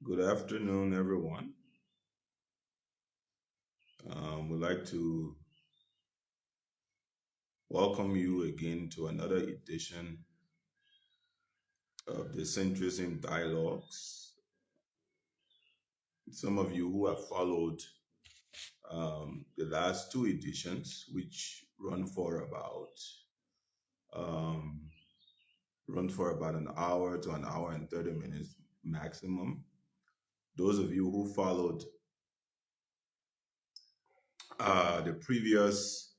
Good afternoon, everyone. We'd like to welcome you again to another edition of the Centrism Dialogues. Some of you who have followed the last two editions, which um, run for about an hour to an hour and 30 minutes maximum. Those of you who followed the previous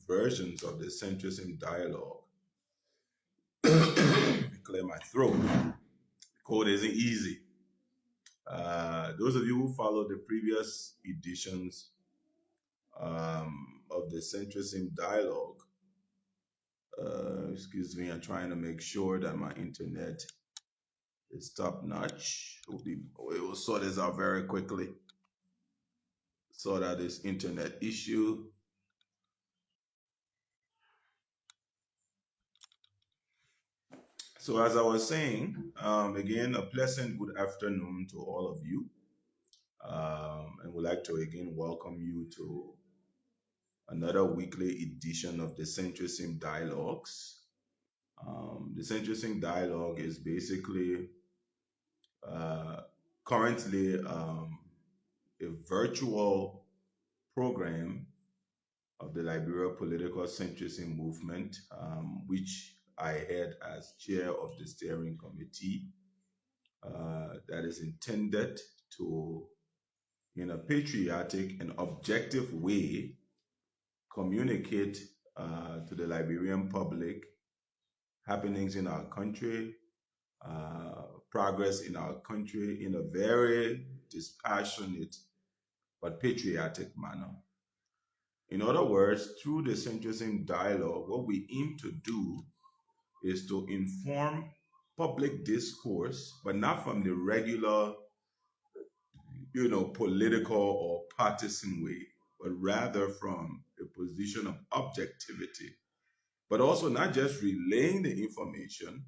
versions of the Centrism Dialogue, clear my throat. Code isn't easy. Those of you who followed the previous editions of the Centrism Dialogue, excuse me, I'm trying to make sure that my internet is top notch. We will sort this out very quickly. Sort out this internet issue. So, as I was saying, again, a pleasant good afternoon to all of you. And we'd like to again welcome you to another weekly edition of the Centrism Dialogues. The Centrism Dialogue is basically currently a virtual program of the Liberia Political Centrism Movement, which I head as chair of the steering committee that is intended to, in a patriotic and objective way, communicate to the Liberian public happenings in our country, progress in our country in a very dispassionate but patriotic manner. In other words, through the centrism dialogue, what we aim to do is to inform public discourse, but not from the regular, political or partisan way, but rather from a position of objectivity, but also not just relaying the information,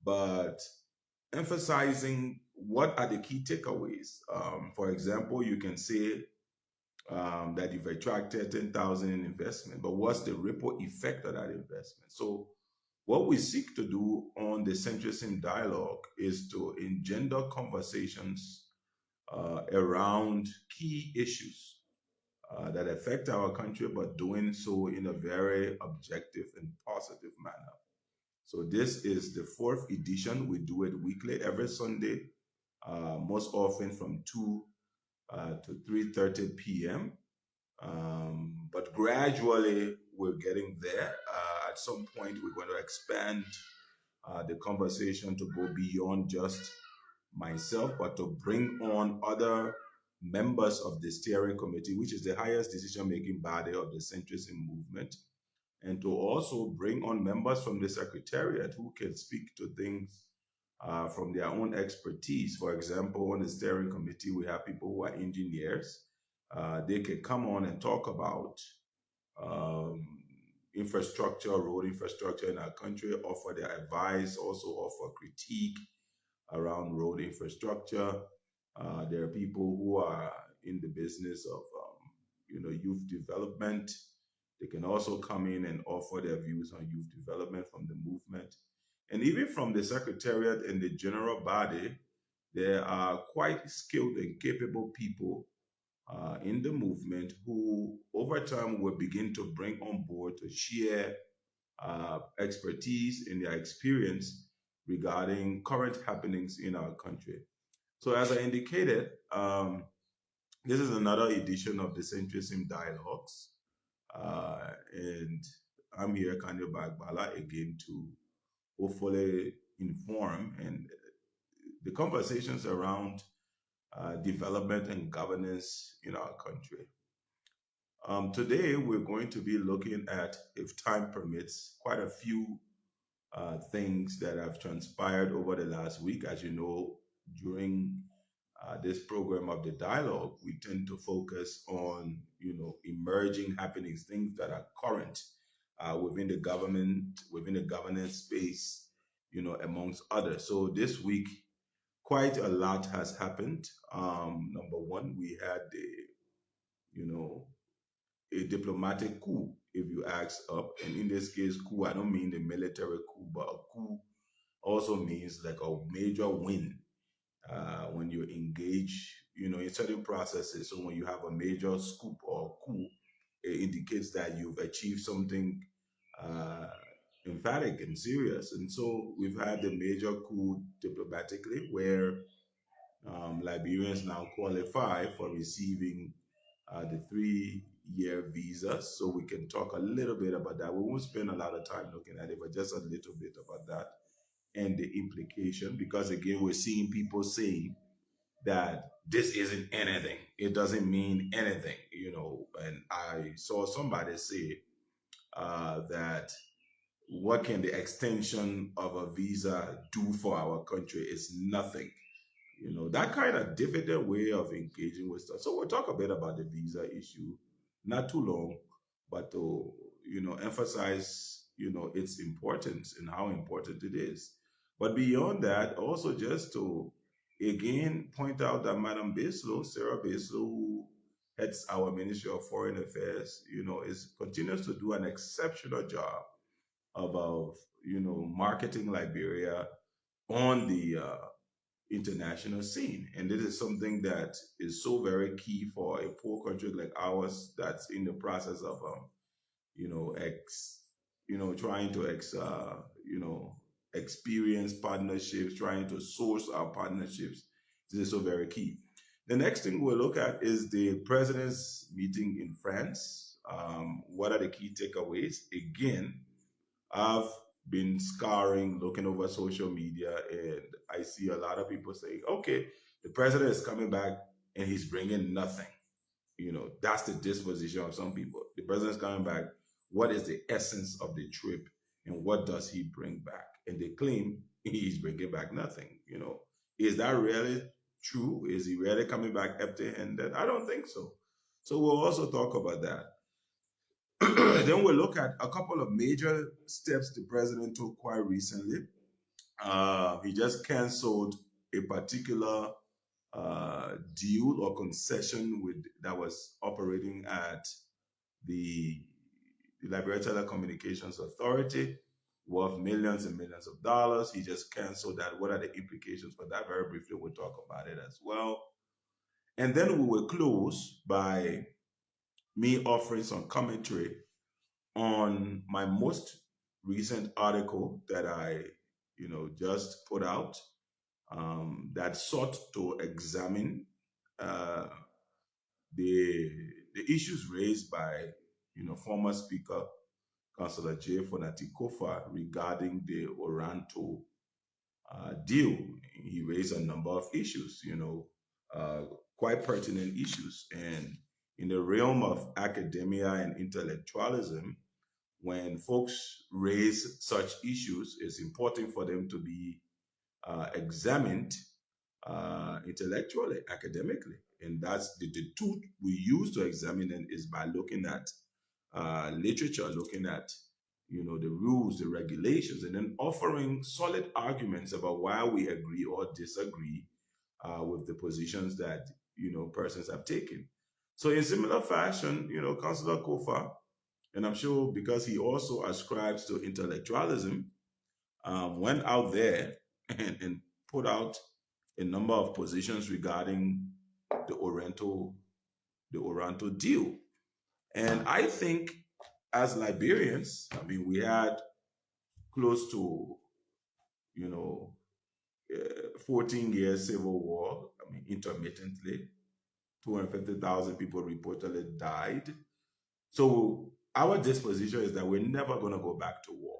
but emphasizing what are the key takeaways. For example, you can say that you've attracted 10,000 in investment, but what's the ripple effect of that investment? So, what we seek to do on the Centrism Dialogue is to engender conversations around key issues that affect our country, but doing so in a very objective and positive manner. So this is the fourth edition. We do it weekly, every Sunday, most often from 2 to 3:30 p.m. But gradually, we're getting there. At some point, we're going to expand the conversation to go beyond just myself, but to bring on other members of the steering committee, which is the highest decision-making body of the centrism movement, and to also bring on members from the secretariat who can speak to things from their own expertise. For example, on the steering committee, we have people who are engineers. They can come on and talk about um, infrastructure, road infrastructure in our country, offer their advice, also offer critique around road infrastructure. There are people who are in the business of, youth development. They can also come in and offer their views on youth development from the movement. And even from the secretariat and the general body, there are quite skilled and capable people in the movement who, over time, will begin to bring on board to share expertise and their experience regarding current happenings in our country. So, as I indicated, this is another edition of the Centrism Dialogues. And I'm here, Kanio Bai Gbala, again to hopefully inform and the conversations around development and governance in our country. Today, we're going to be looking at, if time permits, quite a few things that have transpired over the last week. As you know, during this program of the dialogue, we tend to focus on, emerging happenings, things that are current within the government, within the governance space, amongst others. So this week, quite a lot has happened. Number one, we had you know, a diplomatic coup, if you ask up. And in this case, coup, I don't mean the military coup, but a coup also means like a major win when you engage, in certain processes. So when you have a major scoop or coup, it indicates that you've achieved something uh, emphatic and serious. And so we've had the major coup diplomatically, where Liberians now qualify for receiving the 3-year visa. So we can talk a little bit about that. We won't spend a lot of time looking at it, but just a little bit about that and the implication. Because again, we're seeing people saying that this isn't anything. It doesn't mean anything. And I saw somebody say that what can the extension of a visa do for our country is nothing. That kind of diffident way of engaging with stuff. So we'll talk a bit about the visa issue, not too long, but to emphasize its importance and how important it is. But beyond that, also just to again point out that Madam Baslow, Sarah Baslow, who heads our Ministry of Foreign Affairs, is continues to do an exceptional job of marketing Liberia on the international scene. And this is something that is so very key for a poor country like ours that's in the process of, trying to experience partnerships, trying to source our partnerships. This is so very key. The next thing we'll look at is the president's meeting in France. What are the key takeaways? Again, I've been scouring, looking over social media, and I see a lot of people saying, okay, the president is coming back and he's bringing nothing. That's the disposition of some people. The president's coming back. What is the essence of the trip and what does he bring back? And they claim he's bringing back nothing. Is that really true? Is he really coming back empty handed? I don't think so. So we'll also talk about that. Then we'll look at a couple of major steps the president took quite recently. He just canceled a particular deal or concession that was operating at the Liberia Telecommunications Authority, worth millions and millions of dollars. He just canceled that. What are the implications for that? Very briefly, we'll talk about it as well. And then we will close by me offering some commentary on my most recent article that I, just put out, that sought to examine uh, the issues raised by, former Speaker Councillor J. Fonati Kofa regarding the Oranto deal. He raised a number of issues, uh, quite pertinent issues, and in the realm of academia and intellectualism, when folks raise such issues, it's important for them to be examined intellectually, academically. And that's the tool we use to examine it is by looking at literature, looking at the rules, the regulations, and then offering solid arguments about why we agree or disagree with the positions that persons have taken. So in similar fashion, Councillor Kofa, and I'm sure because he also ascribes to intellectualism, went out there and put out a number of positions regarding the Oranto deal. And I think as Liberians, I mean, we had close to, 14 years civil war, I mean, intermittently. 250,000 people reportedly died. So our disposition is that we're never going to go back to war.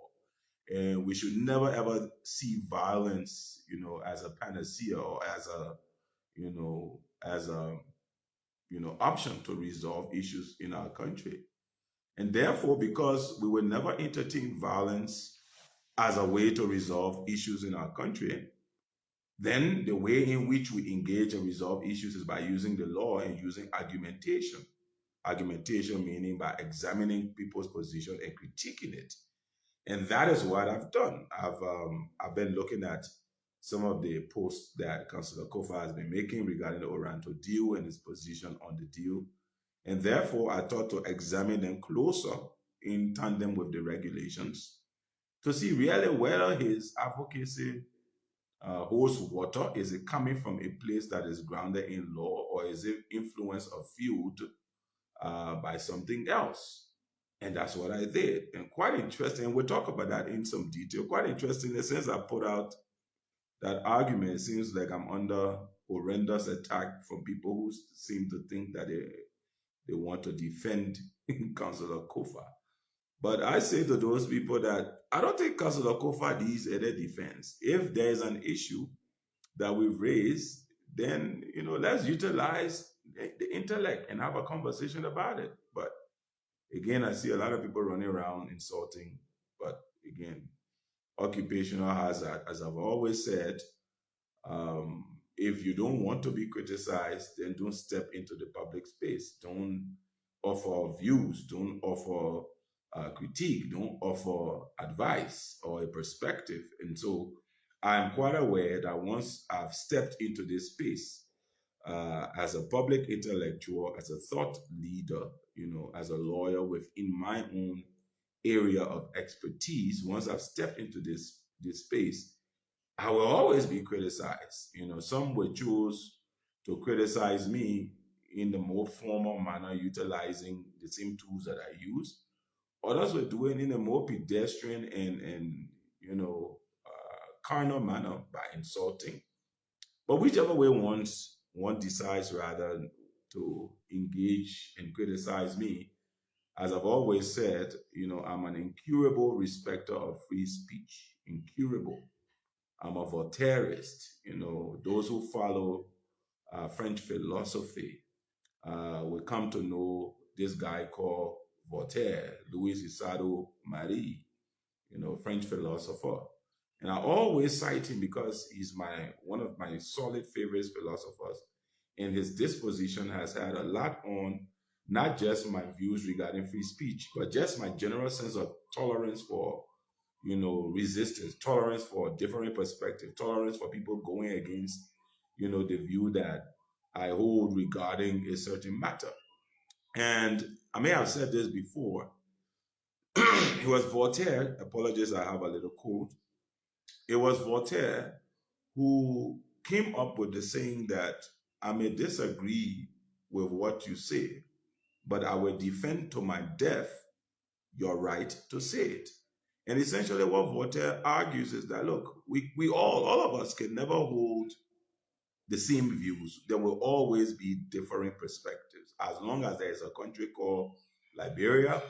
And we should never ever see violence, as a panacea or as a, option to resolve issues in our country. And therefore, because we will never entertain violence as a way to resolve issues in our country, then the way in which we engage and resolve issues is by using the law and using argumentation. Argumentation meaning by examining people's position and critiquing it. And that is what I've done. I've been looking at some of the posts that Councillor Kofa has been making regarding the Oranto deal and his position on the deal. And therefore, I thought to examine them closer in tandem with the regulations to see really whether his advocacy holds water. Is it coming from a place that is grounded in law, or is it influenced or fueled by something else? And that's what I did. And quite interesting, and we'll talk about that in some detail. Quite interesting in the sense I put out that argument. It seems like I'm under horrendous attack from people who seem to think that they want to defend Councillor Kofa. But I say to those people that I don't think Councillor Kofa needs any defense. If there's an issue that we've raised, then let's utilize the intellect and have a conversation about it. But again, I see a lot of people running around insulting. But again, occupational hazard, as I've always said, if you don't want to be criticized, then don't step into the public space. Don't offer views. Don't offer critique. Don't offer advice or a perspective. And so I am quite aware that once I've stepped into this space as a public intellectual, as a thought leader, as a lawyer within my own area of expertise, once I've stepped into this space, I will always be criticized. Some will choose to criticize me in the more formal manner, utilizing the same tools that I use. Others will do it in a more pedestrian and carnal manner by insulting. But whichever way one decides rather to engage and criticize me, as I've always said, I'm an incurable respecter of free speech. Incurable. I'm a Voltairist. Those who follow French philosophy will come to know this guy called Voltaire, Louis Isado Marie, French philosopher. And I always cite him because he's one of my solid favorite philosophers. And his disposition has had a lot on not just my views regarding free speech, but just my general sense of tolerance for, resistance, tolerance for different perspective, tolerance for people going against, the view that I hold regarding a certain matter. And I may have said this before. It was Voltaire, apologies, I have a little cold. It was Voltaire who came up with the saying that I may disagree with what you say, but I will defend to my death your right to say it. And essentially what Voltaire argues is that, look, we all of us can never hold the same views. There will always be different perspectives. As long as there is a country called Liberia,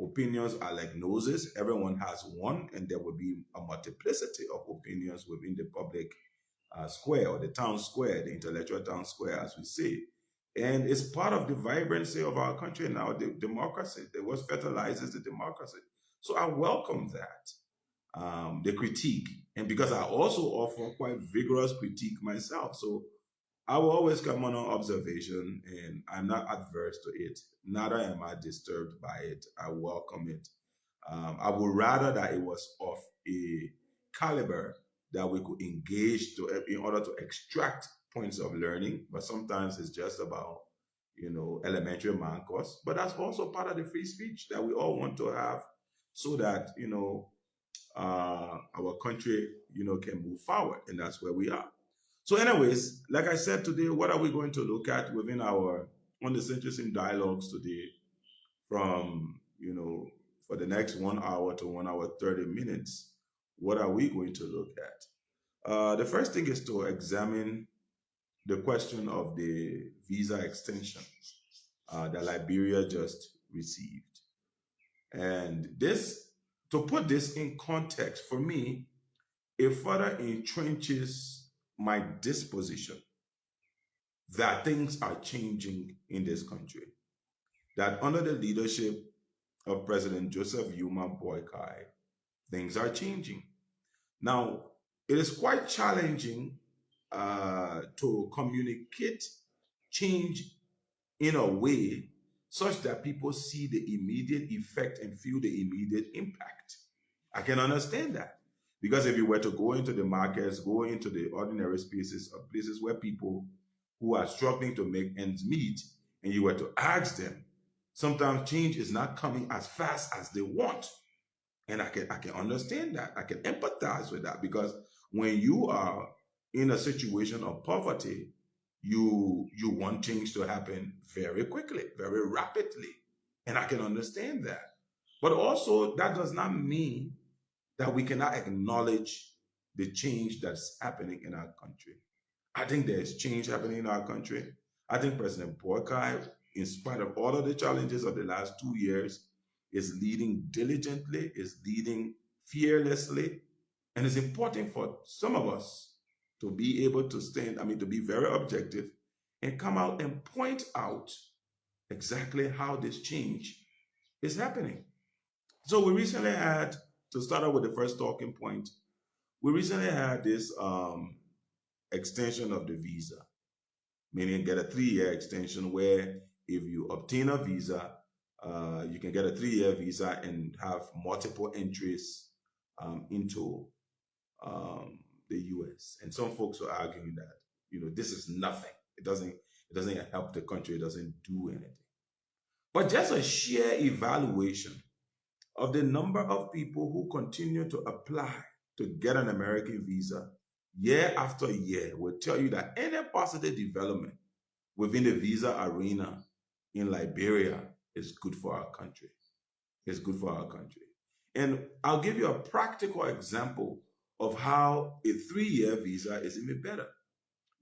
opinions are like noses. Everyone has one, and there will be a multiplicity of opinions within the public square, or the town square, the intellectual town square, as we say. And it's part of the vibrancy of our country now, the democracy. What fertilizes the democracy. So I welcome that, the critique. And because I also offer quite vigorous critique myself. So I will always come on observation, and I'm not adverse to it. Neither am I disturbed by it. I welcome it. I would rather that it was of a caliber that we could engage in order to extract points of learning. But sometimes it's just about, elementary man course. But that's also part of the free speech that we all want to have, so that, our country, can move forward. And that's where we are. So anyways, like I said today, what are we going to look at within on this interesting dialogues today from, for the next 1 hour to 1 hour, 30 minutes? What are we going to look at? The first thing is to examine the question of the visa extension that Liberia just received. And to put this in context, for me, it further entrenches my disposition that things are changing in this country. That under the leadership of President Joseph Yuma Boakai, things are changing. Now, it is quite challenging to communicate change in a way such that people see the immediate effect and feel the immediate impact. I can understand that. Because if you were to go into the markets, go into the ordinary spaces or places where people who are struggling to make ends meet, and you were to ask them, sometimes change is not coming as fast as they want. And I can understand that. I can empathize with that, because when you are in a situation of poverty, you want things to happen very quickly, very rapidly. And I can understand that. But also, that does not mean that we cannot acknowledge the change that's happening in our country. I think there's change happening in our country. I think President Boakai, in spite of all of the challenges of the last 2 years, is leading diligently, is leading fearlessly. And it's important for some of us to be able to to be very objective and come out and point out exactly how this change is happening. So we recently had, to start out with the first talking point, we recently had this extension of the visa, meaning get a 3-year extension where if you obtain a visa, you can get a 3-year visa and have multiple entries into the U.S. And some folks are arguing that this is nothing. It doesn't help the country. It doesn't do anything. But just a sheer evaluation of the number of people who continue to apply to get an American visa year after year will tell you that any positive development within the visa arena in Liberia is good for our country. It's good for our country. And I'll give you a practical example of how a 3-year visa is even better.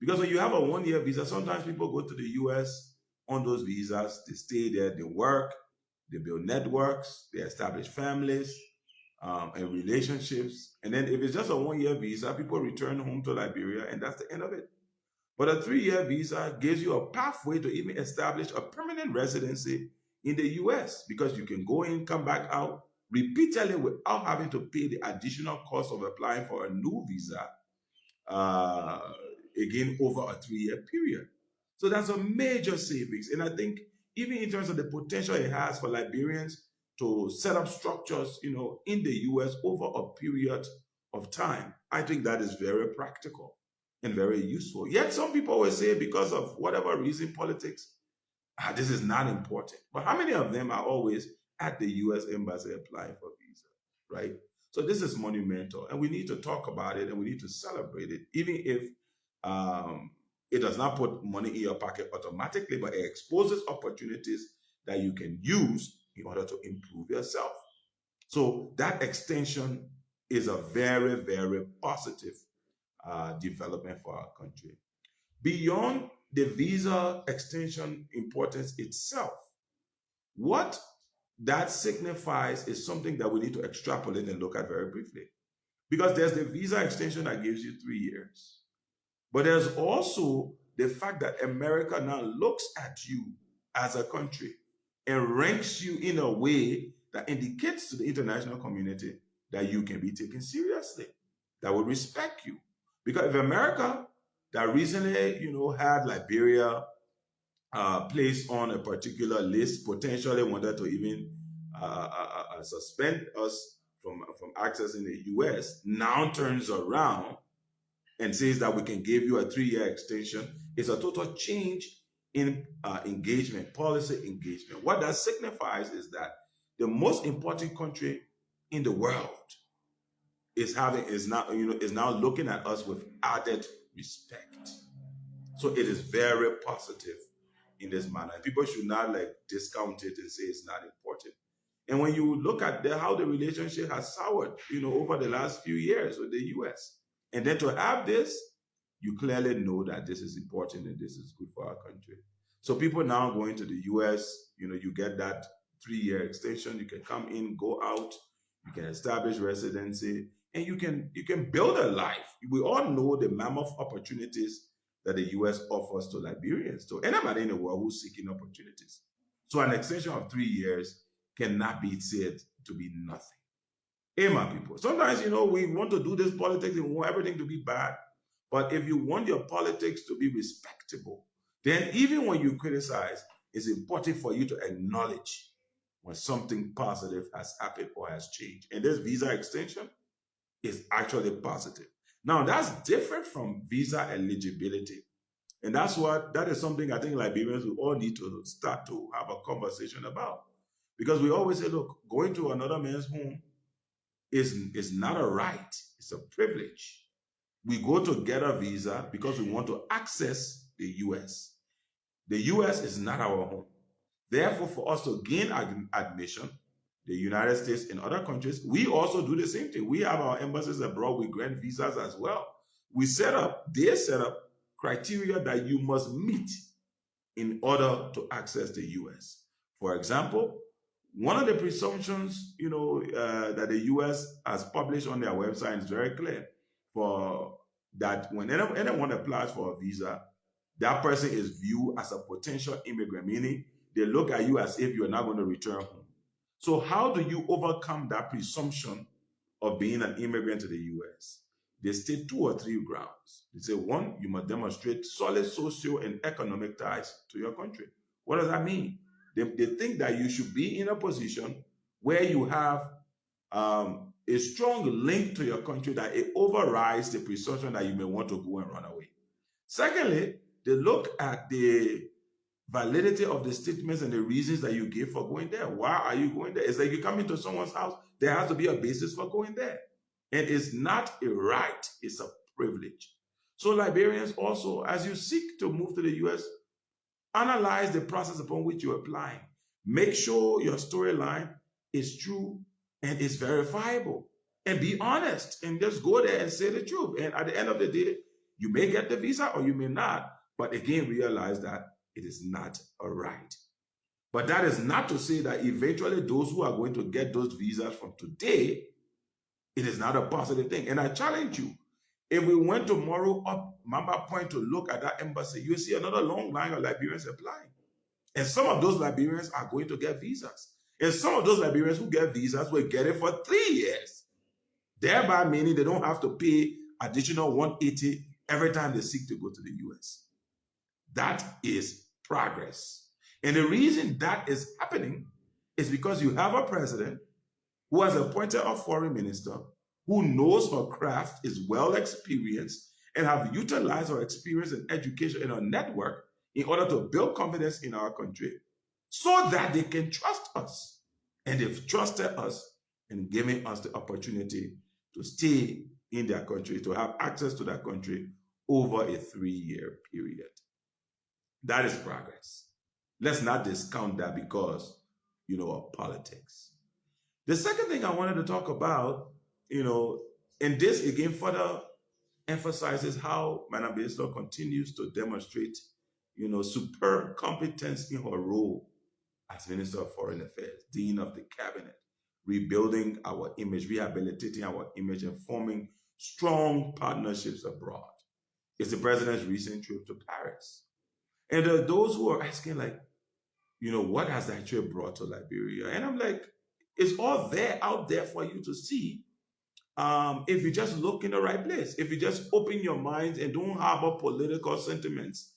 Because when you have a 1-year visa, sometimes people go to the US on those visas, they stay there, they work, they build networks, they establish families and relationships. And then if it's just a 1-year visa, people return home to Liberia, and that's the end of it. But a 3-year visa gives you a pathway to even establish a permanent residency in the US, because you can go in, come back out repeatedly without having to pay the additional cost of applying for a new visa again over a 3-year period. So that's a major savings. And I think even in terms of the potential it has for Liberians to set up structures, in the US over a period of time, I think that is very practical and very useful. Yet some people will say, because of whatever reason, politics, this is not important. But how many of them are always at the US Embassy applying for visa, right? So this is monumental, and we need to talk about it, and we need to celebrate it, even if it does not put money in your pocket automatically, but it exposes opportunities that you can use in order to improve yourself. So that extension is a very, very positive development for our country. Beyond the visa extension importance itself, what that signifies is something that we need to extrapolate and look at very briefly. Because there's the visa extension that gives you 3 years. But there's also the fact that America now looks at you as a country and ranks you in a way that indicates to the international community that you can be taken seriously, that will respect you. Because if America, that recently, had Liberia placed on a particular list, potentially wanted to even suspend us from accessing the US, now turns around and says that we can give you a 3-year extension, it's a total change in engagement, policy engagement. What that signifies is that the most important country in the world is now looking at us with added respect. So it is very positive in this manner. People should not discount it and say it's not important. And when you look at how the relationship has soured, over the last few years with the US, and then to have this, you clearly know that this is important and this is good for our country. So people now going to the US, you get that 3-year extension. You can come in, go out, you can establish residency, and you can build a life. We all know the mammoth opportunities that the US offers to Liberians, to anybody in the world who's seeking opportunities. So an extension of 3 years cannot be said to be nothing. Hey, my people. Sometimes, we want to do this politics and we want everything to be bad. But if you want your politics to be respectable, then even when you criticize, it's important for you to acknowledge when something positive has happened or has changed. And this visa extension is actually positive. Now, that's different from visa eligibility. And that is something I think Liberians will all need to start to have a conversation about. Because we always say, look, going to another man's home is not a right, it's a privilege. We go to get a visa because we want to access the US. The US is not our home. Therefore, for us to gain admission, the United States and other countries, we also do the same thing. We have our embassies abroad, we grant visas as well. They set up criteria that you must meet in order to access the US. For example, one of the presumptions, that the US has published on their website is very clear. For that, when anyone applies for a visa, that person is viewed as a potential immigrant, meaning they look at you as if you're not going to return home. So how do you overcome that presumption of being an immigrant to the US? They state 2 or 3 grounds. They say, 1, you must demonstrate solid social and economic ties to your country. What does that mean? They think that you should be in a position where you have a strong link to your country, that it overrides the presumption that you may want to go and run away. Secondly, they look at the validity of the statements and the reasons that you give for going there. Why are you going there? It's like you come into someone's house, there has to be a basis for going there. And it's not a right, it's a privilege. So Liberians also, as you seek to move to the US, analyze the process upon which you're applying. Make sure your storyline is true and is verifiable. And be honest and just go there and say the truth. And at the end of the day, you may get the visa or you may not. But again, realize that it is not a right. But that is not to say that eventually those who are going to get those visas from today, it is not a positive thing. And I challenge you, if we went tomorrow up Mamba Point to look at that embassy, you see another long line of Liberians applying. And some of those Liberians are going to get visas. And some of those Liberians who get visas will get it for 3 years. Thereby meaning they don't have to pay additional $180 every time they seek to go to the US. That is progress. And the reason that is happening is because you have a president who has appointed a foreign minister who knows her craft, is well experienced, and have utilized her experience and education in her network in order to build confidence in our country so that they can trust us. And they've trusted us in giving us the opportunity to stay in their country, to have access to that country over a 3-year period. That is progress. Let's not discount that because, of politics. The second thing I wanted to talk about, and this again further emphasizes how Madam Bai Gbala continues to demonstrate, superb competence in her role as Minister of Foreign Affairs, Dean of the Cabinet, rebuilding our image, rehabilitating our image, and forming strong partnerships abroad. It's the president's recent trip to Paris. And there are those who are asking, what has that trip brought to Liberia? And I'm like, it's all there, out there for you to see if you just look in the right place. If you just open your minds and don't harbor political sentiments,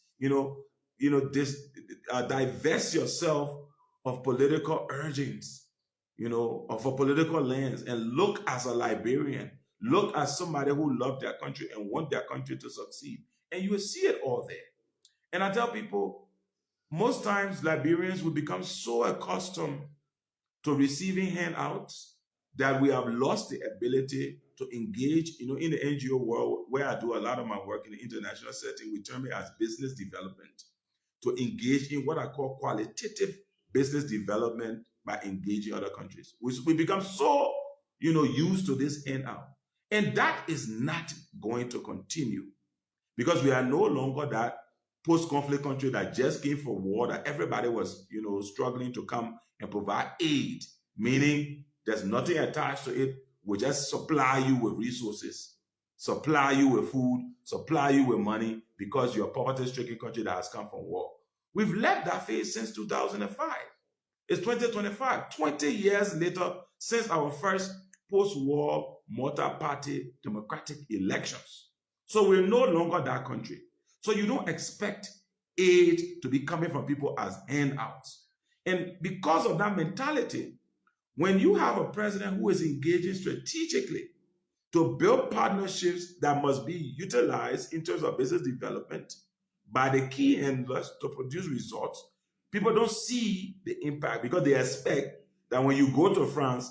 divest yourself of political urgings, of a political lens, and look as a Liberian, look as somebody who loved their country and want their country to succeed. And you will see it all there. And I tell people, most times Liberians will become so accustomed to receiving handouts that we have lost the ability to engage, in the NGO world, where I do a lot of my work in the international setting. We term it as business development, to engage in what I call qualitative business development by engaging other countries. We become so, used to this handout. And that is not going to continue because we are no longer that post-conflict country that just came from war, that everybody was, struggling to come and provide aid, meaning there's nothing attached to it. We just supply you with resources, supply you with food, supply you with money because you're a poverty-stricken country that has come from war. We've left that phase since 2005. It's 2025, 20 years later since our first post-war multi-party democratic elections. So we're no longer that country. So you don't expect aid to be coming from people as handouts. And because of that mentality, when you have a president who is engaging strategically to build partnerships that must be utilized in terms of business development by the key handlers to produce results. People don't see the impact because they expect that when you go to France,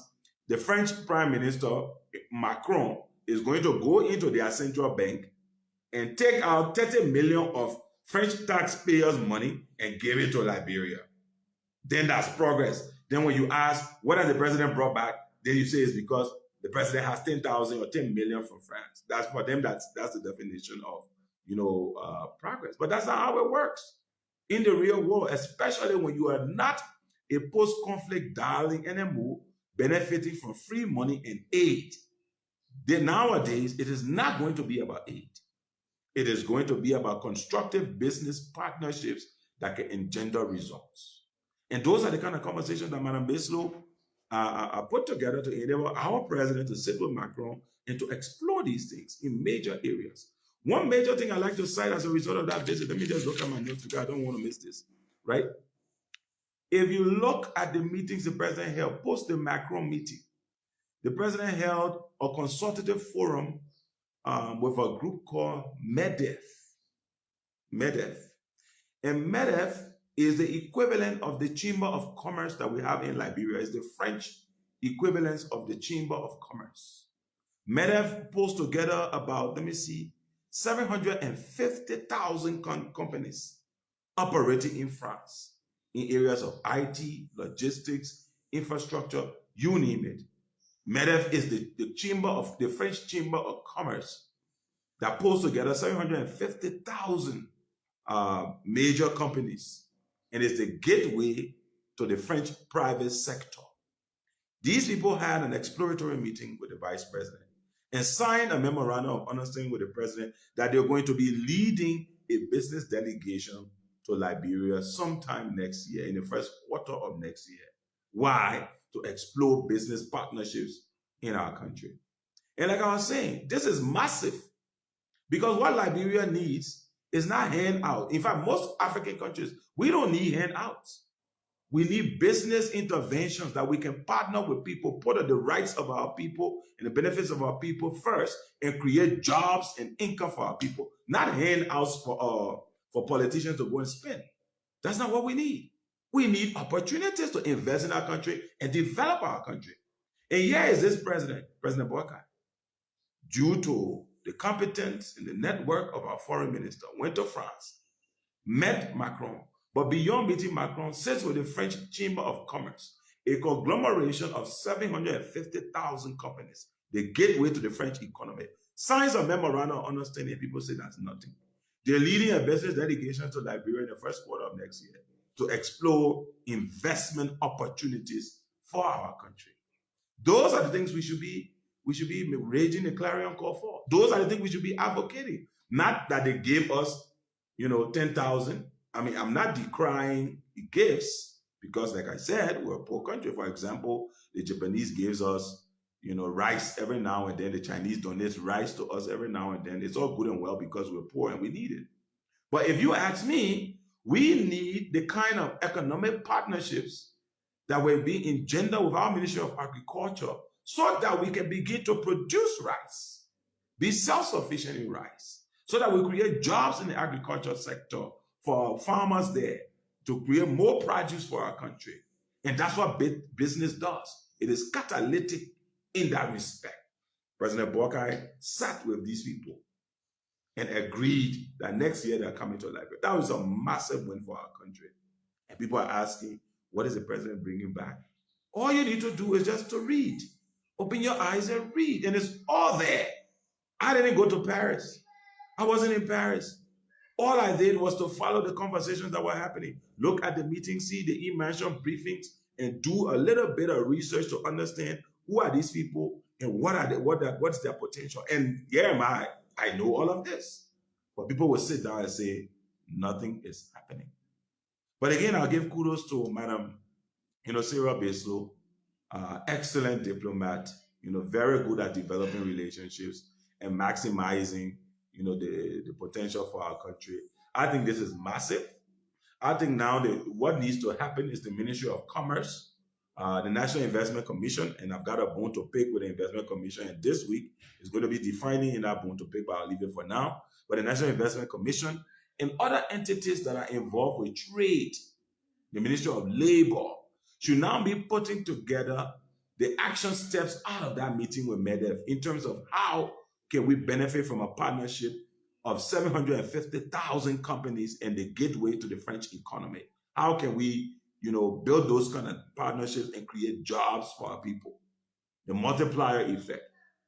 the French Prime Minister, Macron, is going to go into their central bank and take out 30 million of French taxpayers' money and give it to Liberia. Then that's progress. Then when you ask, what has the president brought back? Then you say it's because the president has 10,000 or 10 million from France. That's for them, that's the definition of, progress. But that's not how it works in the real world, especially when you are not a post-conflict darling anymore, benefiting from free money and aid. Then nowadays, it is not going to be about aid. It is going to be about constructive business partnerships that can engender results. And those are the kind of conversations that Madame Beslow put together to enable our president to sit with Macron and to explore these things in major areas. One major thing I'd like to cite as a result of that visit, let me just look at my notes because I don't want to miss this, right? If you look at the meetings the president held post the Macron meeting, the president held a consultative forum with a group called MEDEF. MEDEF. And MEDEF is the equivalent of the Chamber of Commerce that we have in Liberia. It's the French equivalence of the Chamber of Commerce. MEDEF pulls together about, 750,000 companies operating in France in areas of IT, logistics, infrastructure, you name it. MEDEF is the French Chamber of Commerce that pulls together 750,000 major companies and is the gateway to the French private sector. These people had an exploratory meeting with the vice president and signed a memorandum of understanding with the president that they're going to be leading a business delegation to Liberia sometime next year, in the first quarter of next year. Why? To explore business partnerships in our country. And like I was saying, this is massive because what Liberia needs is not handout. In fact, most African countries, we don't need handouts. We need business interventions that we can partner with people, put the rights of our people and the benefits of our people first, and create jobs and income for our people, not handouts for politicians to go and spend. That's not what we need. We need opportunities to invest in our country and develop our country. And here is this president, President Boakai, due to the competence and the network of our foreign minister, went to France, met Macron, but beyond meeting Macron, sits with the French Chamber of Commerce, a conglomeration of 750,000 companies, the gateway to the French economy. Signs of memorandum of understanding, people say that's nothing. They're leading a business delegation to Liberia in the first quarter of next year to explore investment opportunities for our country. Those are the things we should be raging a clarion call for. Those are the things we should be advocating. Not that they gave us, 10,000. I mean, I'm not decrying gifts because, like I said, we're a poor country. For example, the Japanese gives us, rice every now and then. The Chinese donate rice to us every now and then. It's all good and well because we're poor and we need it. But if you ask me, we need the kind of economic partnerships that will be engendered with our Ministry of Agriculture so that we can begin to produce rice, be self-sufficient in rice, so that we create jobs in the agriculture sector for farmers there to create more produce for our country. And that's what business does. It is catalytic in that respect. President Boakai sat with these people and agreed that next year they're coming to Liberia. That was a massive win for our country. And people are asking, what is the president bringing back? All you need to do is just to read. Open your eyes and read. And it's all there. I didn't go to Paris. I wasn't in Paris. All I did was to follow the conversations that were happening. Look at the meetings, see the immersion briefings, and do a little bit of research to understand who are these people and what's their potential. And here am I know all of this. But people will sit down and say, nothing is happening. But again, I'll give kudos to Madam, Sarah Beslow, excellent diplomat, very good at developing relationships and maximizing, the potential for our country. I think this is massive. I think now what needs to happen is the Ministry of Commerce the National Investment Commission, and I've got a bone to pick with the Investment Commission, and this week is going to be defining in that bone to pick, but I'll leave it for now. But the National Investment Commission and other entities that are involved with trade, the Ministry of Labor, should now be putting together the action steps out of that meeting with MEDEF in terms of how can we benefit from a partnership of 750,000 companies and the gateway to the French economy. How can we, build those kind of partnerships and create jobs for our people? The multiplier effect.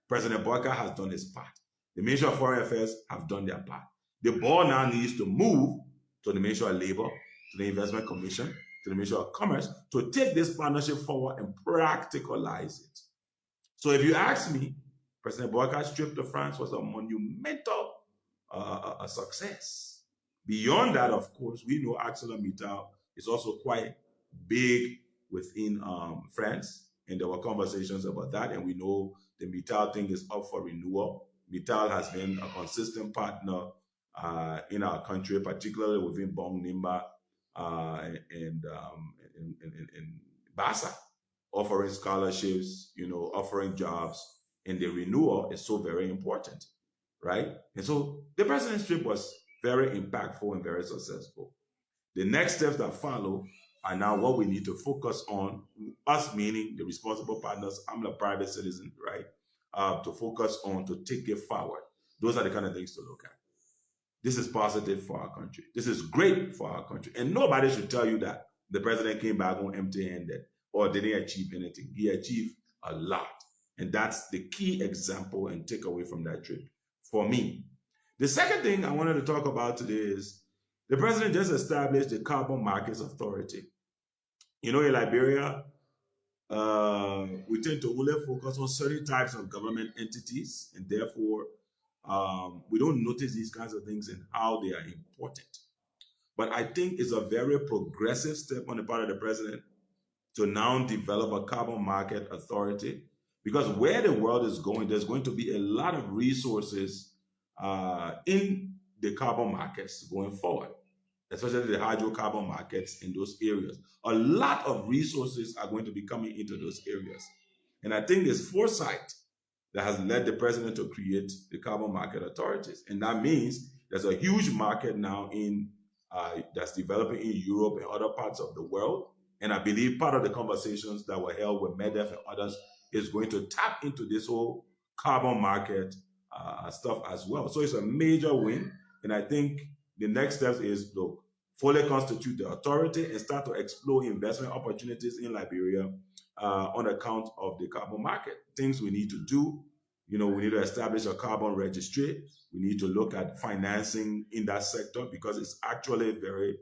President Boakai has done his part. The Ministry of Foreign Affairs have done their part. The ball now needs to move to the Ministry of Labor, to the Investment Commission, to the Ministry of Commerce to take this partnership forward and practicalize it. So if you ask me, President Boakai's trip to France was a monumental success. Beyond that, of course, we know ArcelorMittal is also quite big within France, and there were conversations about that, and we know the Mittal thing is up for renewal. Mittal has been a consistent partner in our country, particularly within Bong Nimba and Bassa, offering scholarships, offering jobs, and the renewal is so very important, right? And so the president's trip was very impactful and very successful. The next steps that follow are now what we need to focus on, us meaning the responsible partners, I'm a private citizen, right? To focus on, to take it forward. Those are the kind of things to look at. This is positive for our country. This is great for our country. And nobody should tell you that the president came back on empty-handed or didn't achieve anything. He achieved a lot. And that's the key example and takeaway from that trip for me. The second thing I wanted to talk about today is the president just established the Carbon Markets Authority. In Liberia, we tend to only focus on certain types of government entities, and therefore we don't notice these kinds of things and how they are important. But I think it's a very progressive step on the part of the president to now develop a carbon market authority, because where the world is going, there's going to be a lot of resources in the carbon markets going forward, especially the hydrocarbon markets in those areas. A lot of resources are going to be coming into those areas. And I think it's foresight that has led the president to create the carbon market authorities. And that means there's a huge market now that's developing in Europe and other parts of the world. And I believe part of the conversations that were held with MEDEF and others is going to tap into this whole carbon market stuff as well. So it's a major win. And I think the next step is to fully constitute the authority and start to explore investment opportunities in Liberia on account of the carbon market. Things we need to do, we need to establish a carbon registry. We need to look at financing in that sector because it's actually a very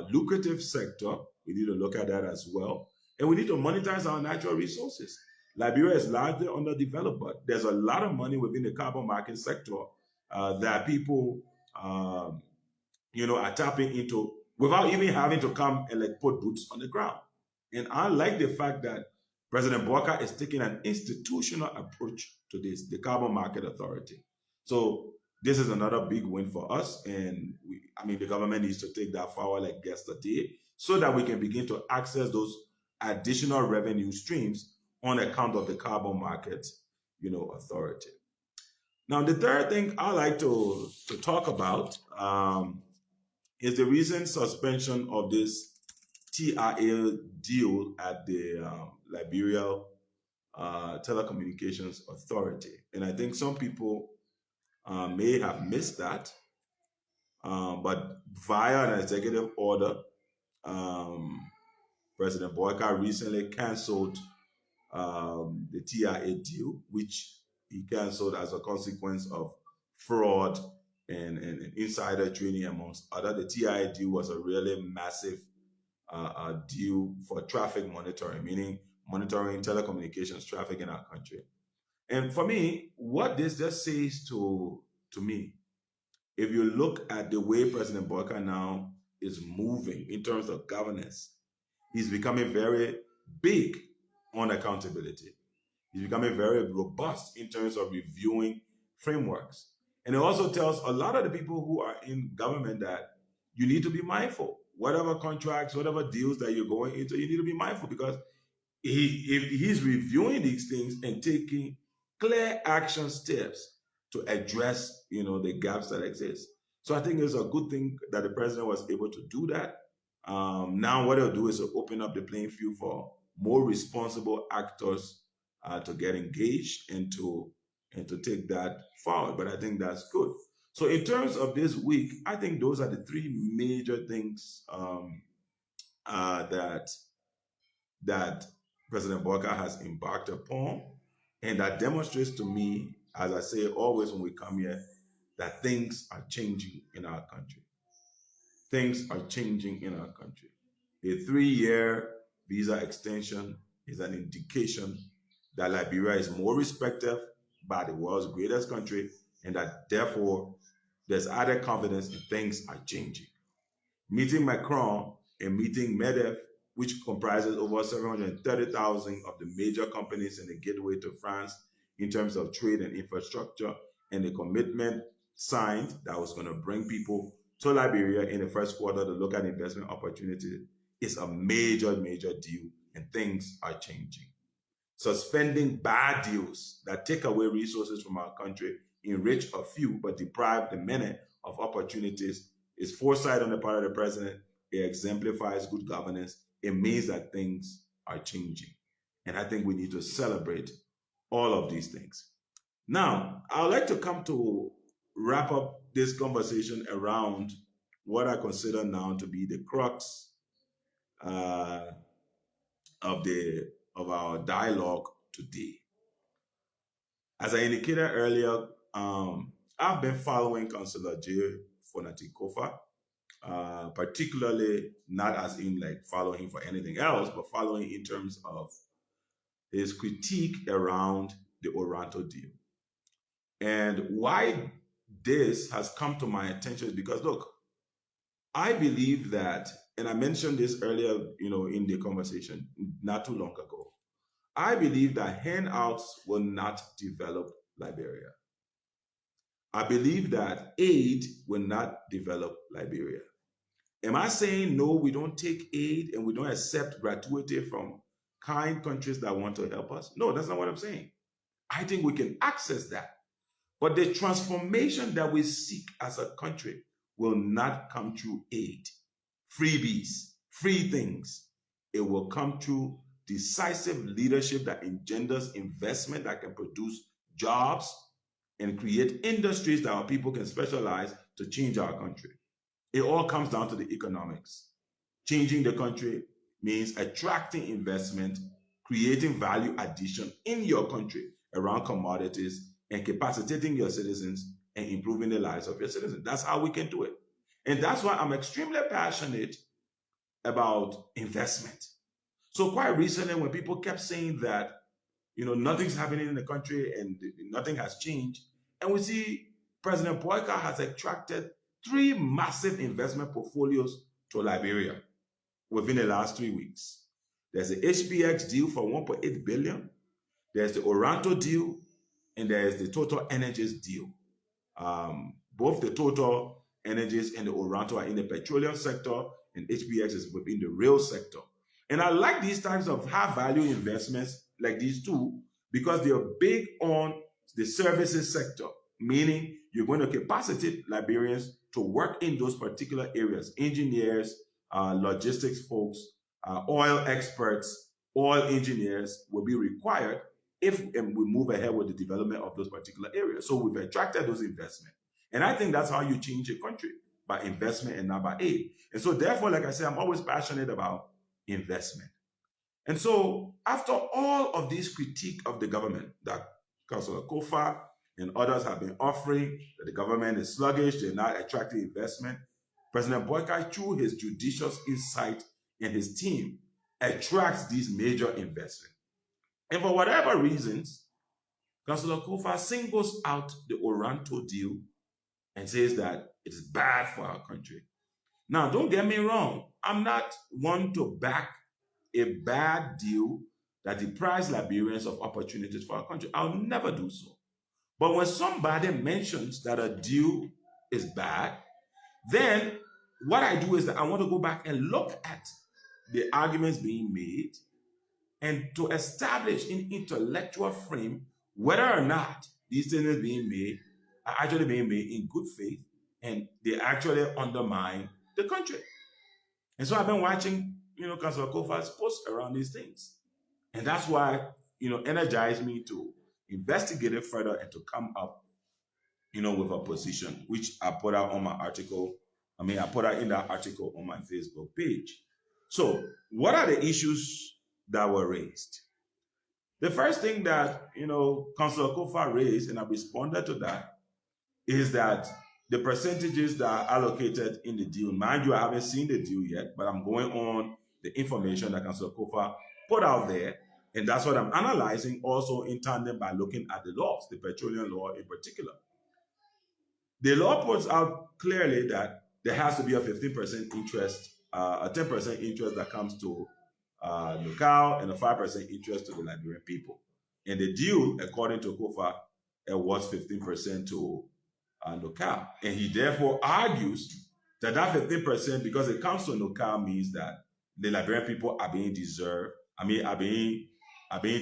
lucrative sector. We need to look at that as well. And we need to monetize our natural resources. Liberia is largely underdeveloped, but there's a lot of money within the carbon market sector that people are tapping into without even having to come and put boots on the ground. And I like the fact that President Boakai is taking an institutional approach to this, the Carbon Market Authority. So this is another big win for us. And the government needs to take that forward like yesterday so that we can begin to access those additional revenue streams on account of the Carbon Market, Authority. Now, the third thing I like to talk about is the recent suspension of this TRA deal at the Liberia Telecommunications Authority. And I think some people may have missed that, but via an executive order, President Boakai recently canceled the TRA deal, which he canceled as a consequence of fraud and insider trading amongst other. The TRA deal was a really massive deal for traffic monitoring, meaning monitoring telecommunications traffic in our country. And for me, what this just says to me, if you look at the way President Boakai now is moving in terms of governance, he's becoming very big on accountability. He's becoming very robust in terms of reviewing frameworks. And it also tells a lot of the people who are in government that you need to be mindful. Whatever contracts, whatever deals that you're going into, you need to be mindful because if he's reviewing these things and taking clear action steps to address, the gaps that exist. So I think it's a good thing that the president was able to do that. Now what he'll do is to open up the playing field for more responsible actors to get engaged and to take that forward. But I think that's good. So in terms of this week, I think those are the three major things that President Boakai has embarked upon, and that demonstrates to me, as I say always when we come here, that things are changing in our country. Things are changing in our country. A 3-year visa extension is an indication that Liberia is more respected by the world's greatest country, and that therefore there's added confidence in things are changing. Meeting Macron and meeting MEDEF, which comprises over 730,000 of the major companies in the gateway to France in terms of trade and infrastructure, and the commitment signed that was going to bring people to Liberia in the first quarter to look at investment opportunities, is a major, major deal, and things are changing. Suspending bad deals that take away resources from our country, enrich a few, but deprive the many of opportunities is foresight on the part of the president. It exemplifies good governance. It means that things are changing. And I think we need to celebrate all of these things. Now, I would like to come to wrap up this conversation around what I consider now to be the crux of our dialogue today. As I indicated earlier, I've been following Councillor J. Fonati Kofa, particularly not as in like following him for anything else, but following in terms of his critique around the Oranto deal. And why this has come to my attention is because, look, I believe that, and I mentioned this earlier, in the conversation not too long ago, I believe that handouts will not develop Liberia. I believe that aid will not develop Liberia. Am I saying no, we don't take aid and we don't accept gratuity from kind countries that want to help us? No, that's not what I'm saying. I think we can access that. But the transformation that we seek as a country will not come through aid, freebies, free things. It will come through decisive leadership that engenders investment that can produce jobs and create industries that our people can specialize to change our country. It all comes down to the economics. Changing the country means attracting investment, creating value addition in your country around commodities, and capacitating your citizens and improving the lives of your citizens. That's how we can do it. And that's why I'm extremely passionate about investment. So quite recently, when people kept saying that, nothing's happening in the country and nothing has changed, and we see President Boakai has attracted 3 massive investment portfolios to Liberia within the last 3 weeks. There's the HBX deal for $1.8 billion. There's the Oranto deal, and there's the Total Energies deal. Both the Total Energies and the Oranto are in the petroleum sector, and HBX is within the rail sector. And I like these types of high-value investments like these two because they are big on the services sector, meaning you're going to capacitate Liberians to work in those particular areas. Engineers, logistics folks, oil experts, oil engineers will be required if we move ahead with the development of those particular areas. So we've attracted those investments. And I think that's how you change a country, by investment and not by aid. And so therefore, like I said, I'm always passionate about investment. And so after all of this critique of the government that Councillor Kofa and others have been offering, that the government is sluggish, they're not attracting investment, President Boakai, through his judicious insight and his team, attracts these major investments. And for whatever reasons, Councillor Kofa singles out the Oranto deal and says that it is bad for our country. Now, don't get me wrong. I'm not one to back a bad deal that deprives Liberians of opportunities for our country. I'll never do so. But when somebody mentions that a deal is bad, then what I do is that I want to go back and look at the arguments being made and to establish an intellectual frame whether or not these statements being made are actually being made in good faith and they actually undermine the country. And so I've been watching, Councilor Kofa's posts around these things. And that's why, energized me to investigate it further and to come up, with a position, which I put out on my article. I put out in that article on my Facebook page. So what are the issues that were raised? The first thing that, Councilor Kofa raised, and I responded to that, is that the percentages that are allocated in the deal, mind you, I haven't seen the deal yet, but I'm going on the information that Councilor Kofa put out there, and that's what I'm analyzing also in tandem by looking at the laws, the petroleum law in particular. The law puts out clearly that there has to be a 15% interest, a 10% interest that comes to Nocal, and a 5% interest to the Liberian people. And the deal, according to Kofa, was 15% to Nocal. And he therefore argues that 15%, because it comes to Nocal, means that the Liberian people are being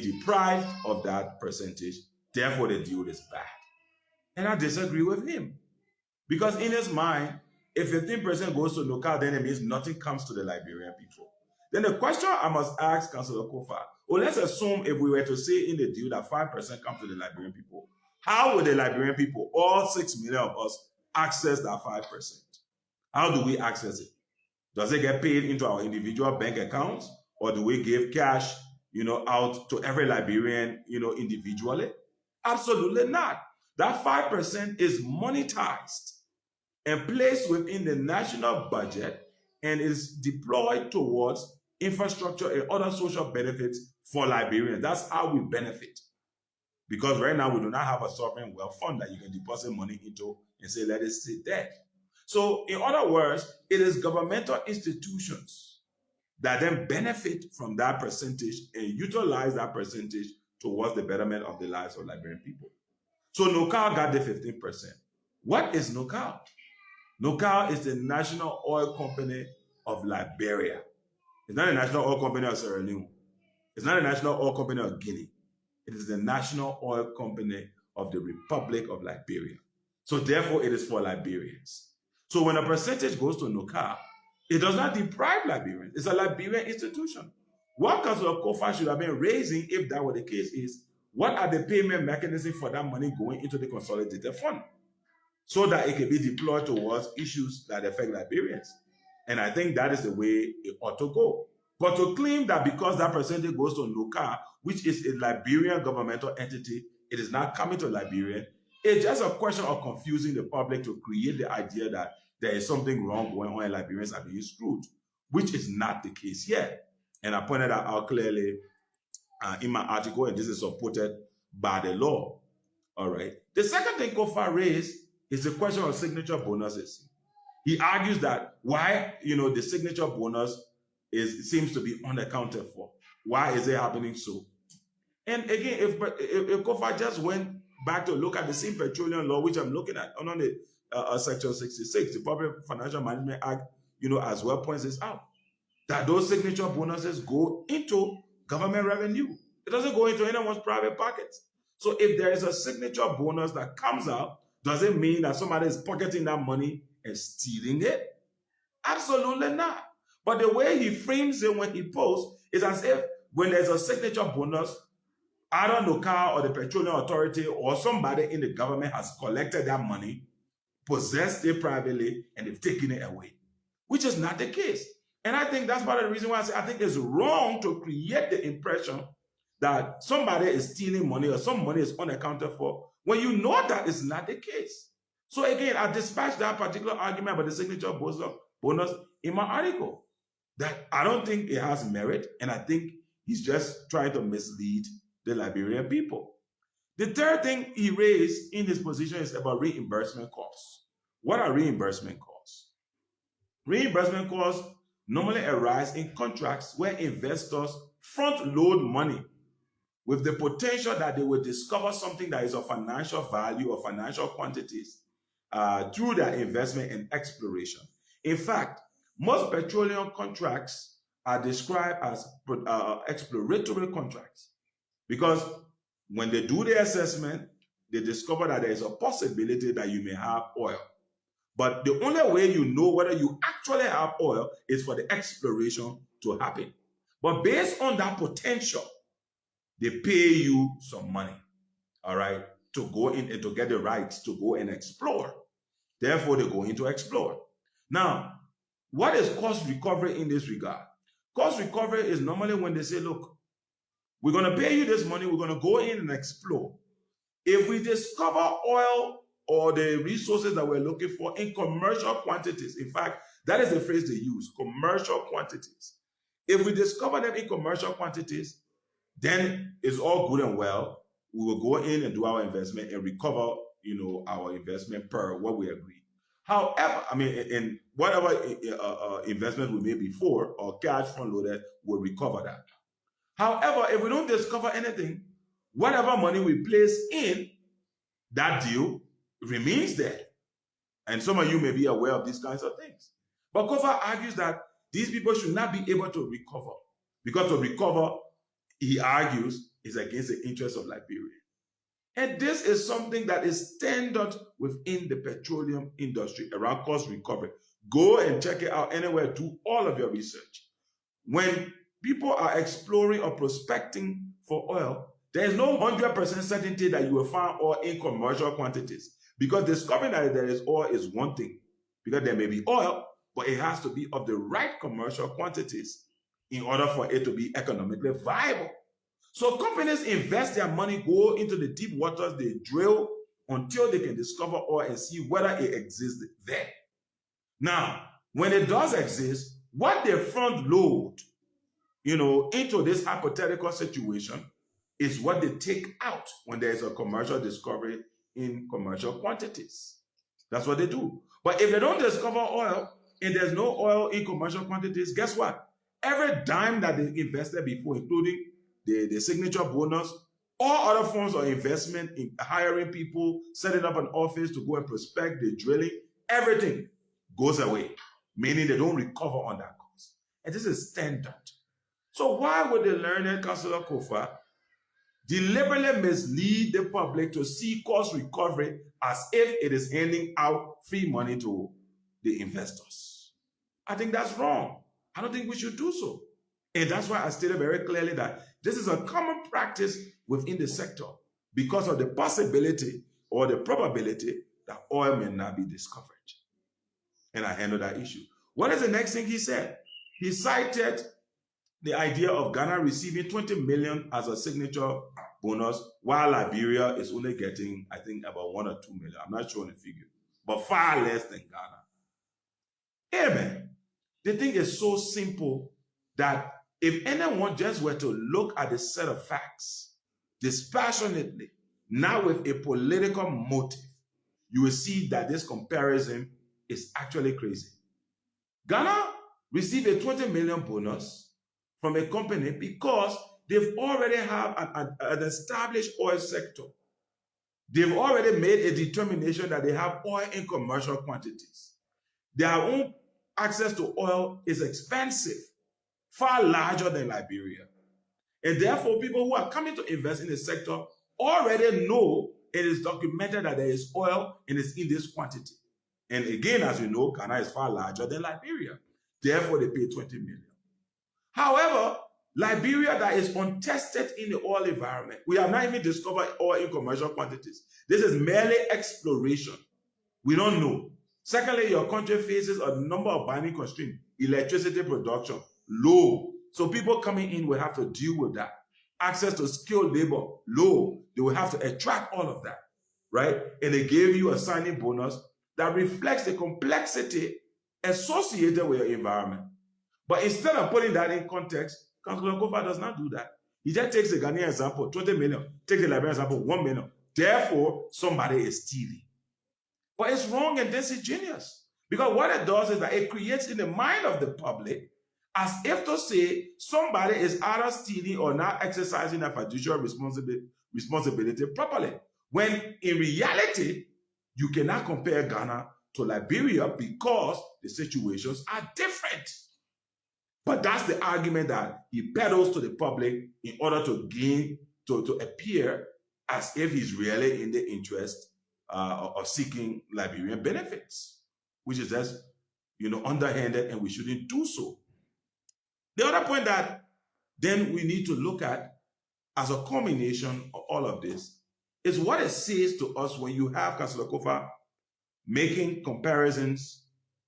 deprived of that percentage. Therefore, the deal is bad. And I disagree with him. Because in his mind, if 15% goes to Nocal, then it means nothing comes to the Liberian people. Then the question I must ask Councilor Kofa, let's assume if we were to say in the deal that 5% comes to the Liberian people, how would the Liberian people, all 6 million of us, access that 5%? How do we access it? Does it get paid into our individual bank accounts? Or do we give cash, out to every Liberian, individually? Absolutely not. That 5% is monetized and placed within the national budget and is deployed towards infrastructure and other social benefits for Liberians. That's how we benefit. Because right now we do not have a sovereign wealth fund that you can deposit money into and say, let it sit there. So in other words, it is governmental institutions that then benefit from that percentage and utilize that percentage towards the betterment of the lives of Liberian people. So Nocal got the 15%. What is Nocal? Nocal is the National Oil Company of Liberia. It's not the National Oil Company of Sierra Leone. It's not the National Oil Company of Guinea. It is the National Oil Company of the Republic of Liberia. So therefore, it is for Liberians. So when a percentage goes to Nocal, it does not deprive Liberians. It's a Liberian institution. What Councilor Kofa should have been raising, if that were the case, is what are the payment mechanisms for that money going into the consolidated fund so that it can be deployed towards issues that affect Liberians? And I think that is the way it ought to go. But to claim that because that percentage goes to Nocal, which is a Liberian governmental entity, it is not coming to Liberia, it's just a question of confusing the public to create the idea that there is something wrong going on and Liberians are being screwed, which is not the case yet. And I pointed that out clearly in my article, and this is supported by the law. All right. The second thing Kofa raised is the question of signature bonuses. He argues that why, the signature bonus seems to be unaccounted for. Why is it happening so? And again, if Kofa just went back to look at the same petroleum law, which I'm looking at, on the Section 66, the Public Financial Management Act, as well points this out, that those signature bonuses go into government revenue. It doesn't go into anyone's private pockets. So if there is a signature bonus that comes out, does it mean that somebody is pocketing that money and stealing it? Absolutely not. But the way he frames it when he posts is as if when there's a signature bonus, either Nocal or the Petroleum Authority or somebody in the government has collected that money, possessed it privately, and they've taken it away, which is not the case. And I think that's part of the reason why I think it's wrong to create the impression that somebody is stealing money or some money is unaccounted for when you know that is not the case. So again, I dispatched that particular argument about the signature bonus in my article, that I don't think it has merit, and I think he's just trying to mislead the Liberian people. The third thing he raised in his position is about reimbursement costs. What are reimbursement costs? Reimbursement costs normally arise in contracts where investors front load money with the potential that they will discover something that is of financial value or financial quantities through their investment and exploration. In fact, most petroleum contracts are described as exploratory contracts because when they do the assessment, they discover that there is a possibility that you may have oil. But the only way you know whether you actually have oil is for the exploration to happen. But based on that potential, they pay you some money, all right, to go in and to get the rights to go and explore. Therefore, they go in to explore. Now, what is cost recovery in this regard? Cost recovery is normally when they say, look, we're going to pay you this money, we're going to go in and explore. If we discover oil or the resources that we're looking for in commercial quantities, in fact, that is the phrase they use, commercial quantities. If we discover them in commercial quantities, then it's all good and well. We will go in and do our investment and recover, our investment per what we agree. However, in whatever investment we made before or cash front loaded, we'll recover that. However, if we don't discover anything, whatever money we place in that deal remains there. And some of you may be aware of these kinds of things. But Gov't argues that these people should not be able to recover. Because to recover, he argues, is against the interests of Liberia. And this is something that is standard within the petroleum industry around cost recovery. Go and check it out anywhere. Do all of your research. When people are exploring or prospecting for oil, there is no 100% certainty that you will find oil in commercial quantities. Because discovering that there is oil is one thing. Because there may be oil, but it has to be of the right commercial quantities in order for it to be economically viable. So companies invest their money, go into the deep waters, they drill until they can discover oil and see whether it exists there. Now, when it does exist, what they front load, into this hypothetical situation is what they take out when there is a commercial discovery in commercial quantities. That's what they do. But if they don't discover oil and there's no oil in commercial quantities, guess what? Every dime that they invested before, including the signature bonus, all other forms of investment in hiring people, setting up an office to go and prospect, the drilling, everything goes away, meaning they don't recover on that cost. And this is standard. So why would the learned Councillor Kofa deliberately mislead the public to see cost recovery as if it is handing out free money to the investors? I think that's wrong. I don't think we should do so. And that's why I stated very clearly that this is a common practice within the sector because of the possibility or the probability that oil may not be discovered. And I handled that issue. What is the next thing he said? He cited the idea of Ghana receiving 20 million as a signature bonus, while Liberia is only getting, I think, about 1 or 2 million. I'm not sure on the figure, but far less than Ghana. Amen. The thing is so simple that if anyone just were to look at a set of facts dispassionately, not with a political motive, you will see that this comparison is actually crazy. Ghana received a 20 million bonus from a company because they've already have an established oil sector. They've already made a determination that they have oil in commercial quantities. Their own access to oil is expensive, far larger than Liberia. And therefore, people who are coming to invest in the sector already know it is documented that there is oil and it's in this quantity. And again, as you know, Ghana is far larger than Liberia. Therefore, they pay 20 million. However, Liberia that is untested in the oil environment, we have not even discovered oil in commercial quantities. This is merely exploration. We don't know. Secondly, your country faces a number of binding constraints. Electricity production, low. So people coming in will have to deal with that. Access to skilled labor, low. They will have to attract all of that, right? And they gave you a signing bonus that reflects the complexity associated with your environment. But instead of putting that in context, Councillor Gov't does not do that. He just takes the Ghanaian example, 20 million, takes the Liberian example, 1 million. Therefore, somebody is stealing. But it's wrong and disingenuous. Because what it does is that it creates in the mind of the public as if to say somebody is either stealing or not exercising a fiduciary responsibility properly. When in reality, you cannot compare Ghana to Liberia because the situations are different. But that's the argument that he peddles to the public in order to gain, to appear as if he's really in the interest of seeking Liberian benefits, which is just, underhanded, and we shouldn't do so. The other point that then we need to look at as a culmination of all of this is what it says to us when you have Councillor Kofa making comparisons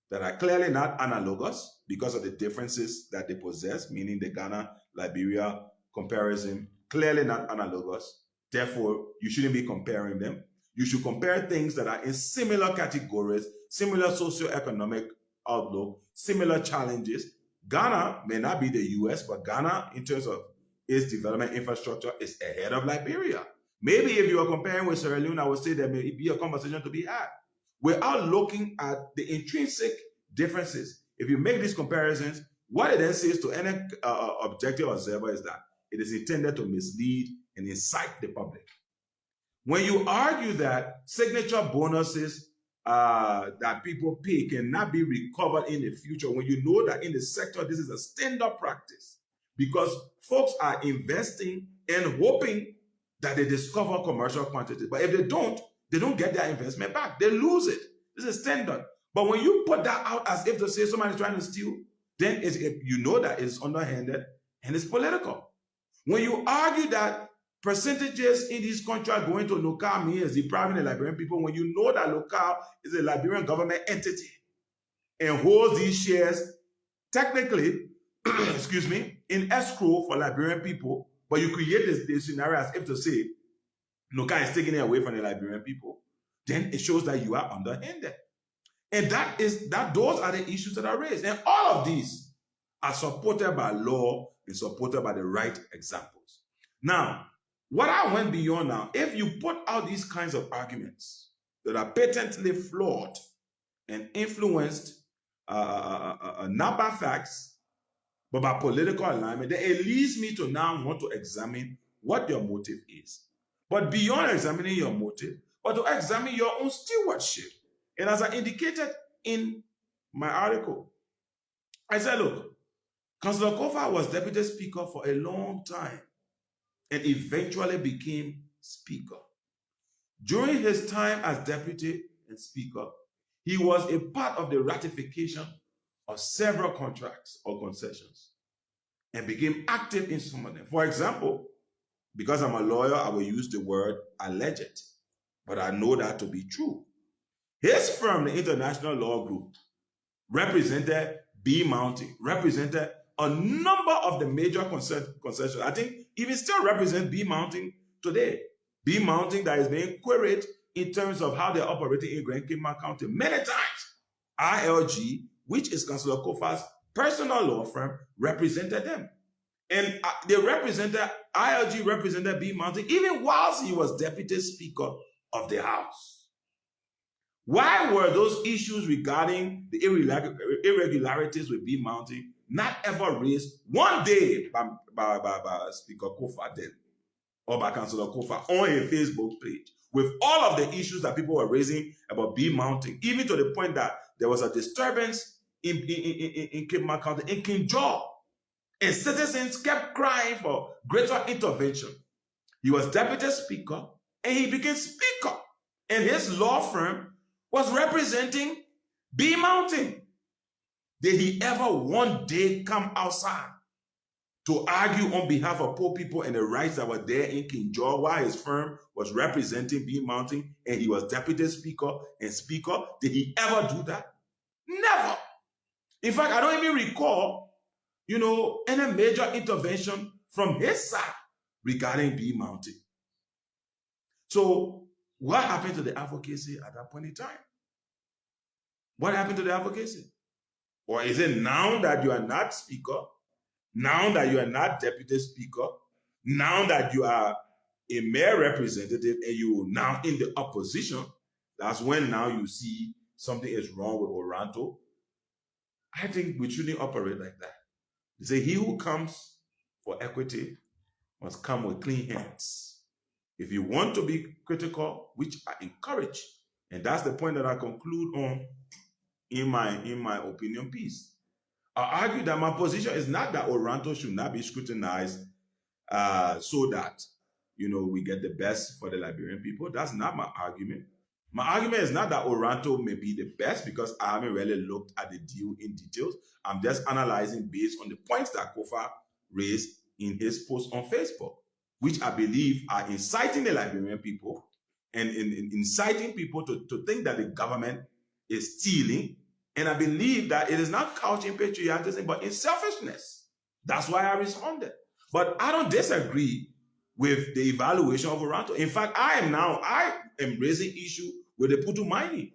that are clearly not analogous because of the differences that they possess, meaning the Ghana-Liberia comparison, clearly not analogous. Therefore, you shouldn't be comparing them. You should compare things that are in similar categories, similar socioeconomic outlook, similar challenges. Ghana may not be the US, but Ghana, in terms of its development infrastructure, is ahead of Liberia. Maybe if you are comparing with Sierra Leone, I would say there may be a conversation to be had. Without looking at the intrinsic differences, if you make these comparisons, what it then says to any objective observer is that it is intended to mislead and incite the public. When you argue that signature bonuses that people pay cannot be recovered in the future, when you know that in the sector this is a standard practice, because folks are investing and hoping that they discover commercial quantities. But if they don't get their investment back. They lose it. This is standard. But when you put that out as if to say somebody's trying to steal, then you know that it's underhanded and it's political. When you argue that percentages in this contract going to local means depriving the Liberian people, when you know that local is a Liberian government entity and holds these shares technically, excuse me, in escrow for Liberian people, but you create this scenario as if to say local is taking it away from the Liberian people, then it shows that you are underhanded. And those are the issues that are raised. And all of these are supported by law and supported by the right examples. Now, what I went beyond now, if you put out these kinds of arguments that are patently flawed and influenced not by facts, but by political alignment, then it leads me to now want to examine what your motive is. But beyond examining your motive, but to examine your own stewardship. And as I indicated in my article, I said, look, Councillor Kofa was Deputy Speaker for a long time and eventually became Speaker. During his time as Deputy and Speaker, he was a part of the ratification of several contracts or concessions and became active in some of them. For example, because I'm a lawyer, I will use the word alleged, but I know that to be true. His firm, the International Law Group, represented B Mountain, represented a number of the major concessions. I think even still represent B Mountain today. B Mountain that is being queried in terms of how they're operating in Grand Kima County. Many times, ILG, which is Councillor Kofa's personal law firm, represented them. And ILG represented B Mountain even whilst he was Deputy Speaker of the House. Why were those issues regarding the irregularities with B Mountain not ever raised one day by Speaker Kofa then, or by Councillor Kofa on a Facebook page, with all of the issues that people were raising about B Mountain, even to the point that there was a disturbance in Kima County, in Kinjaw, and citizens kept crying for greater intervention. He was Deputy Speaker, and he became Speaker, and his law firm was representing B Mountain. Did he ever one day come outside to argue on behalf of poor people and the rights that were there in Kinjaw while his firm was representing B Mountain and he was Deputy Speaker and Speaker? Did he ever do that? Never. In fact, I don't even recall, any major intervention from his side regarding B Mountain. So what happened to the advocacy at that point in time? What happened to the advocacy? Or is it now that you are not Speaker, now that you are not Deputy Speaker, now that you are a mayor representative and you are now in the opposition, that's when now you see something is wrong with Oranto? I think we shouldn't operate like that. They say he who comes for equity must come with clean hands. If you want to be critical, which I encourage, and that's the point that I conclude on in my opinion piece. I argue that my position is not that Oranto should not be scrutinized so that, we get the best for the Liberian people. That's not my argument. My argument is not that Oranto may be the best, because I haven't really looked at the deal in details. I'm just analyzing based on the points that Kofa raised in his post on Facebook, which I believe are inciting the Liberian people and inciting people to think that the government is stealing. And I believe that it is not couched in patriotism, but in selfishness. That's why I responded. But I don't disagree with the evaluation of Oranto. In fact, I am raising issue with the Putu mining.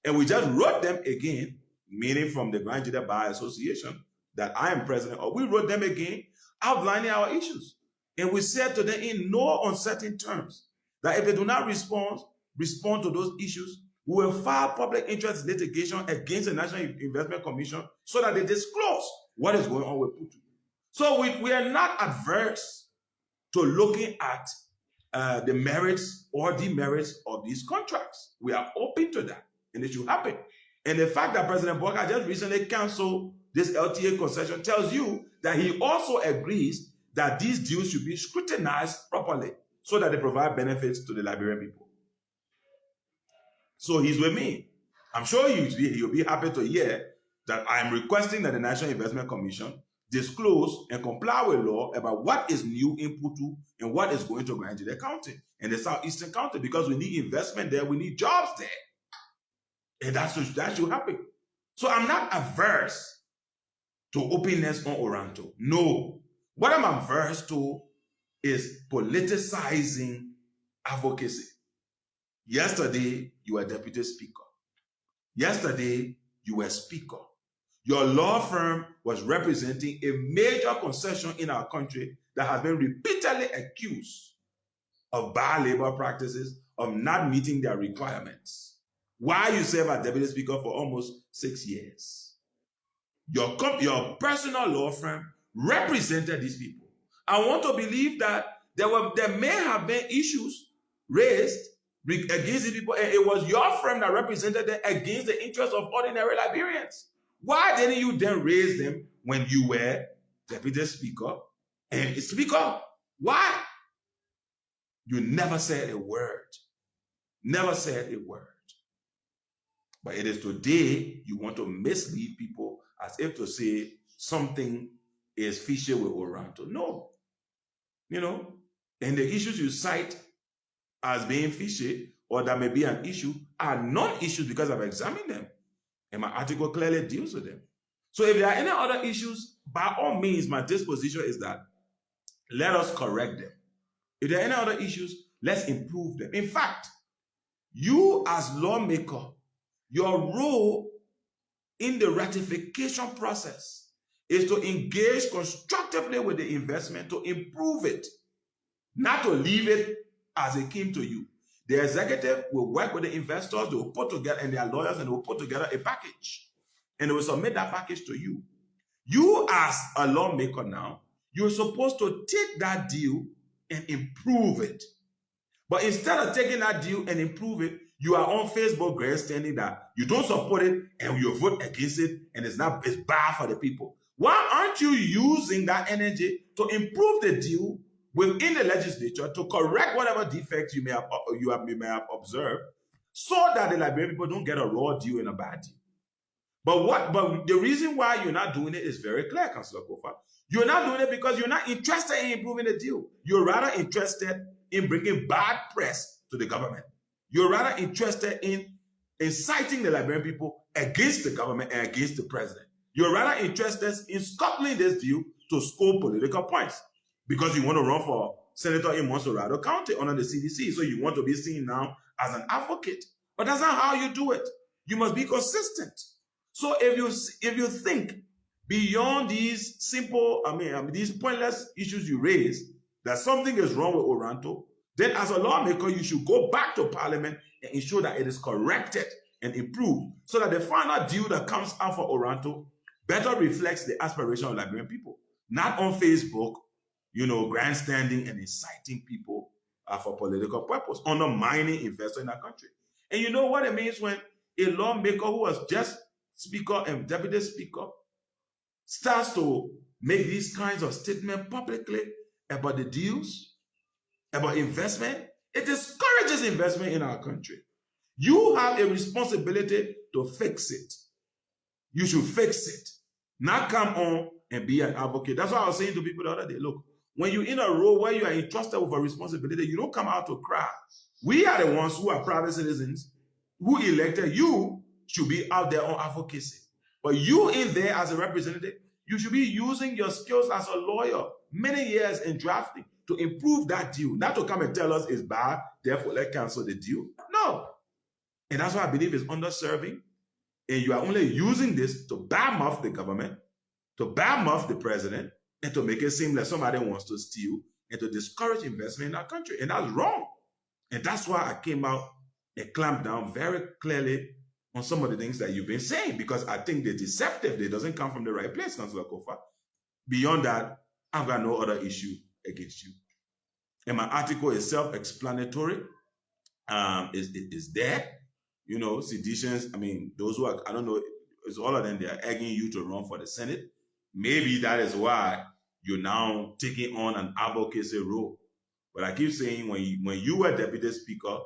And we just wrote them again, meaning from the Grand Jida Bar Association that I am president of. We wrote them again, outlining our issues. And we said to them in no uncertain terms that if they do not respond to those issues, we will file public interest litigation against the National Investment Commission so that they disclose what is going on with Putu. So we are not adverse to looking at the merits or demerits of these contracts. We are open to that, and it should happen. And the fact that President Boakai just recently canceled this LTA concession tells you that he also agrees that these deals should be scrutinized properly so that they provide benefits to the Liberian people. So he's with me. I'm sure he'll be happy to hear that I'm requesting that the National Investment Commission disclose and comply with law about what is new in Putu and what is going to Grand Jida County and the Southeastern County, because we need investment there, we need jobs there. And that should happen. So I'm not averse to openness on Oranto. No. What I'm averse to is politicizing advocacy. Yesterday, you were deputy speaker. Yesterday, you were speaker. Your law firm was representing a major concession in our country that has been repeatedly accused of bad labor practices, of not meeting their requirements. Why you serve as deputy speaker for almost 6 years? Your personal law firm represented these people. I want to believe that there may have been issues raised against these people, and it was your firm that represented them against the interests of ordinary Liberians. Why didn't you then raise them when you were deputy speaker and speaker? Why? You never said a word. Never said a word. But it is today you want to mislead people as if to say something is fishy with Oranto. No. And the issues you cite as being fishy or that may be an issue are non-issues because I've examined them. And my article clearly deals with them. So if there are any other issues, by all means, my disposition is that let us correct them. If there are any other issues, let's improve them. In fact, you as lawmaker, your role in the ratification process is to engage constructively with the investment to improve it, not to leave it as it came to you. The executive will work with the investors, they will put together, and their lawyers, and they will put together a package. And they will submit that package to you. You as a lawmaker now, you're supposed to take that deal and improve it. But instead of taking that deal and improve it, you are on Facebook grandstanding that you don't support it and you vote against it, and it's bad for the people. Why aren't you using that energy to improve the deal within the legislature to correct whatever defects you may have observed, so that the Liberian people don't get a raw deal and a bad deal? But the reason why you're not doing it is very clear, Councillor Kofa. You're not doing it because you're not interested in improving the deal. You're rather interested in bringing bad press to the government. You're rather interested in inciting the Liberian people against the government and against the president. You're rather interested in scuttling this deal to score political points because you want to run for senator in Monserrado County under the CDC. So you want to be seen now as an advocate. But that's not how you do it. You must be consistent. So if you think beyond these simple, these pointless issues you raise, that something is wrong with Oranto, then as a lawmaker, you should go back to Parliament and ensure that it is corrected and improved so that the final deal that comes out for Oranto better reflects the aspiration of Liberian people. Not on Facebook, grandstanding and inciting people for political purpose, undermining investors in our country. And you know what it means when a lawmaker who was just speaker and deputy speaker starts to make these kinds of statements publicly about the deals, about investment, it discourages investment in our country. You have a responsibility to fix it. You should fix it. Not come on and be an advocate. That's what I was saying to people the other day. Look, when you're in a role where you are entrusted with a responsibility, you don't come out to cry. We are the ones who are private citizens who elected you should be out there on advocacy. But you in there as a representative, you should be using your skills as a lawyer, many years in drafting, to improve that deal. Not to come and tell us it's bad, therefore let's cancel the deal. No. And that's why I believe it's underserving. And you are only using this to badmouth the government, to badmouth the president, and to make it seem like somebody wants to steal and to discourage investment in our country. And that's wrong. And that's why I came out and clamped down very clearly on some of the things that you've been saying, because I think they're deceptive. It doesn't come from the right place, Councillor Kofa. Beyond that, I've got no other issue against you. And my article is self-explanatory. Is there. You know, seditions, I mean, those who are, I don't know, it's all of them, they are egging you to run for the Senate. Maybe that is why you're now taking on an advocacy role. But I keep saying, when you were Deputy Speaker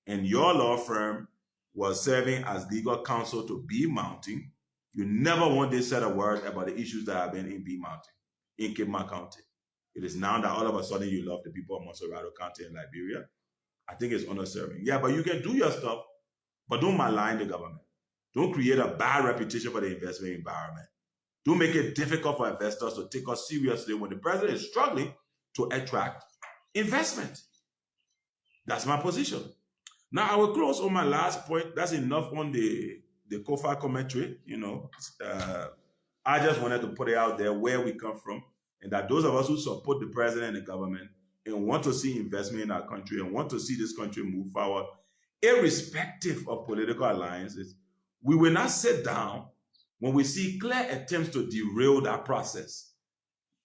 and your law firm was serving as legal counsel to B Mountain, you never once said a word about the issues that have been in B Mountain, in Cape Mount County. It is now that all of a sudden you love the people of Monserrado County and Liberia. I think it's underserving. Yeah, but you can do your stuff, but don't malign the government. Don't create a bad reputation for the investment environment. Don't make it difficult for investors to take us seriously when the president is struggling to attract investment. That's my position. Now, I will close on my last point. That's enough on the COFA commentary. You know, I just wanted to put it out there where we come from, and that those of us who support the president and the government and want to see investment in our country and want to see this country move forward, irrespective of political alliances, we will not sit down when we see clear attempts to derail that process.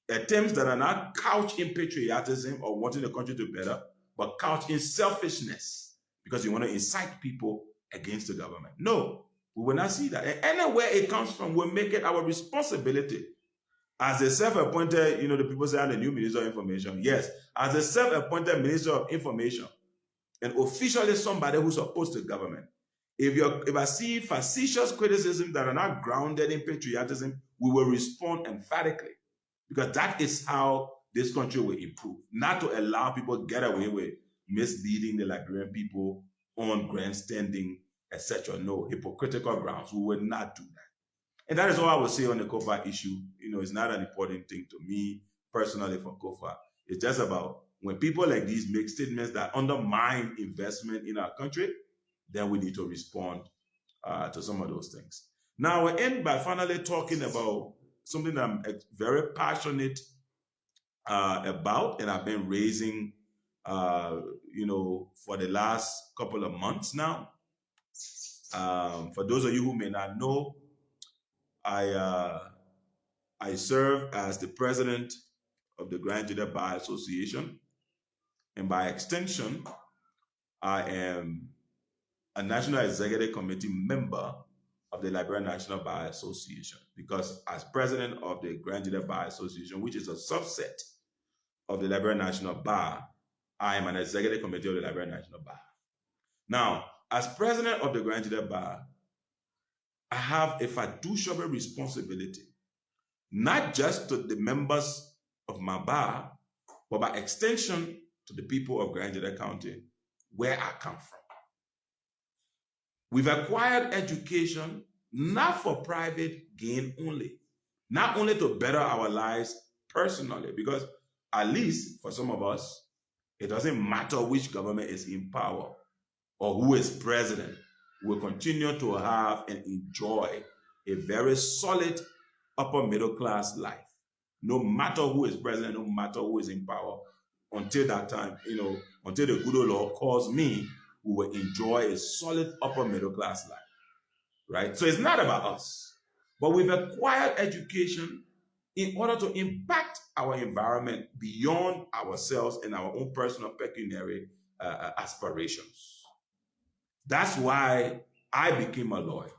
Attempts that are not couched in patriotism or wanting the country to better, but couched in selfishness because you want to incite people against the government. No, we will not see that. And anywhere it comes from, we'll make it our responsibility as a self-appointed, you know, the people say I'm the new Minister of Information. Yes, as a self-appointed Minister of Information, and officially somebody who supports the government, if I see facetious criticism that are not grounded in patriotism, we will respond emphatically, because that is how this country will improve. Not to allow people to get away with misleading the Liberian people on grandstanding, etc. No, hypocritical grounds. We will not do that. And that is all I will say on the COFA issue. You know, it's not an important thing to me personally for COFA. It's just about when people like these make statements that undermine investment in our country, then we need to respond to some of those things. Now, we'll end by finally talking about something that I'm very passionate about, and I've been raising, you know, for the last couple of months now. For those of you who may not know, I serve as the president of the Gov't Bar Association, and by extension, I am a National Executive Committee member of the Liberia National Bar Association, because as president of the Gov't Bar Association, which is a subset of the Liberia National Bar, I am an executive committee of the Liberia National Bar. Now, as president of the Gov't Bar, I have a fiduciary responsibility, not just to the members of my bar, but by extension to the people of Gov't County, where I come from. We've acquired education not for private gain only, not only to better our lives personally, because at least for some of us, it doesn't matter which government is in power or who is president. We'll continue to have and enjoy a very solid upper middle class life, no matter who is president, no matter who is in power. Until that time, you know, until the good old Lord calls me, we will enjoy a solid upper middle class life, right? So it's not about us, but we've acquired education in order to impact our environment beyond ourselves and our own personal pecuniary aspirations. That's why I became a lawyer.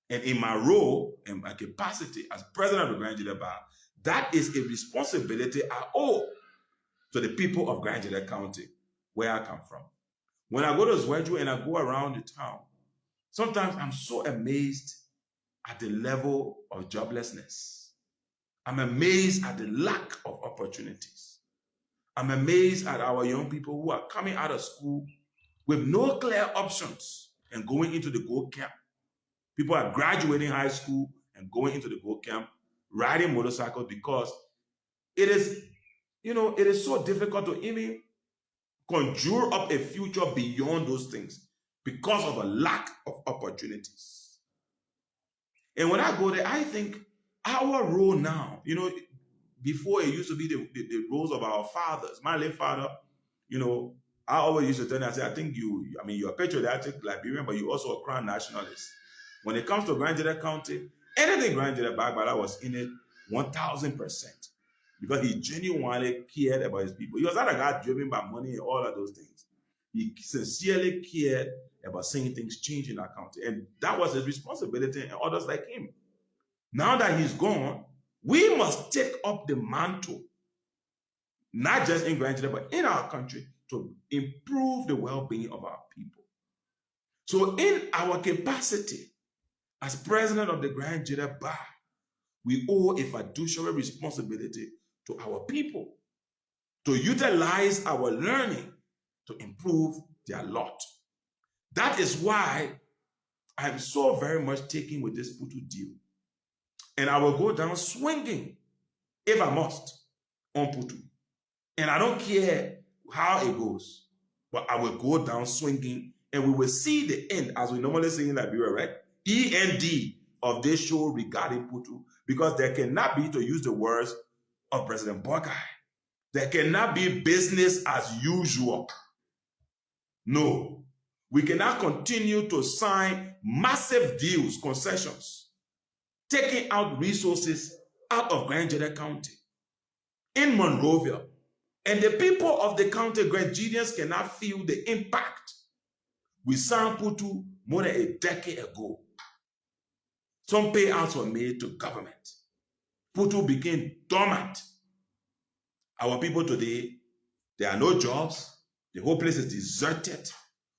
And in my role and my capacity as president of the Grand Jede Bar, that is a responsibility I owe to the people of Grand Jede County, where I come from. When I go to Zwedru and I go around the town, sometimes I'm so amazed at the level of joblessness. I'm amazed at the lack of opportunities. I'm amazed at our young people who are coming out of school with no clear options and going into the Gov't camp. People are graduating high school and going into the Gov't camp, riding motorcycles because it is, it is so difficult to even conjure up a future beyond those things because of a lack of opportunities. And when I go there, I think our role now, before it used to be the roles of our fathers. My late father, I always used to tell him, I say, I think you're a patriotic Liberian, but you're also a crown nationalist. When it comes to Grand Jede County, anything Grand Jede Bai Gbala was in it 1,000%. Because he genuinely cared about his people. He was not a guy driven by money and all of those things. He sincerely cared about seeing things change in our county. And that was his responsibility and others like him. Now that he's gone, we must take up the mantle, not just in Grand Jede, but in our country, to improve the well-being of our people. So in our capacity as president of the Grand Jede Bar, we owe a fiduciary responsibility to our people to utilize our learning to improve their lot. That is why I'm so very much taken with this Putu deal. And I will go down swinging, if I must, on Putu. And I don't care how it goes, but I will go down swinging and we will see the end, as we normally say in Liberia, right? END of this show regarding Putu, because there cannot be, to use the words of President Boakai, there cannot be business as usual. No, we cannot continue to sign massive deals, concessions, taking out resources out of Grand Jede County, in Monrovia, and the people of the county, Grenadians, cannot feel the impact. We signed Putu more than a decade ago. Some payouts were made to government. Putu became dormant. Our people today, there are no jobs. The whole place is deserted.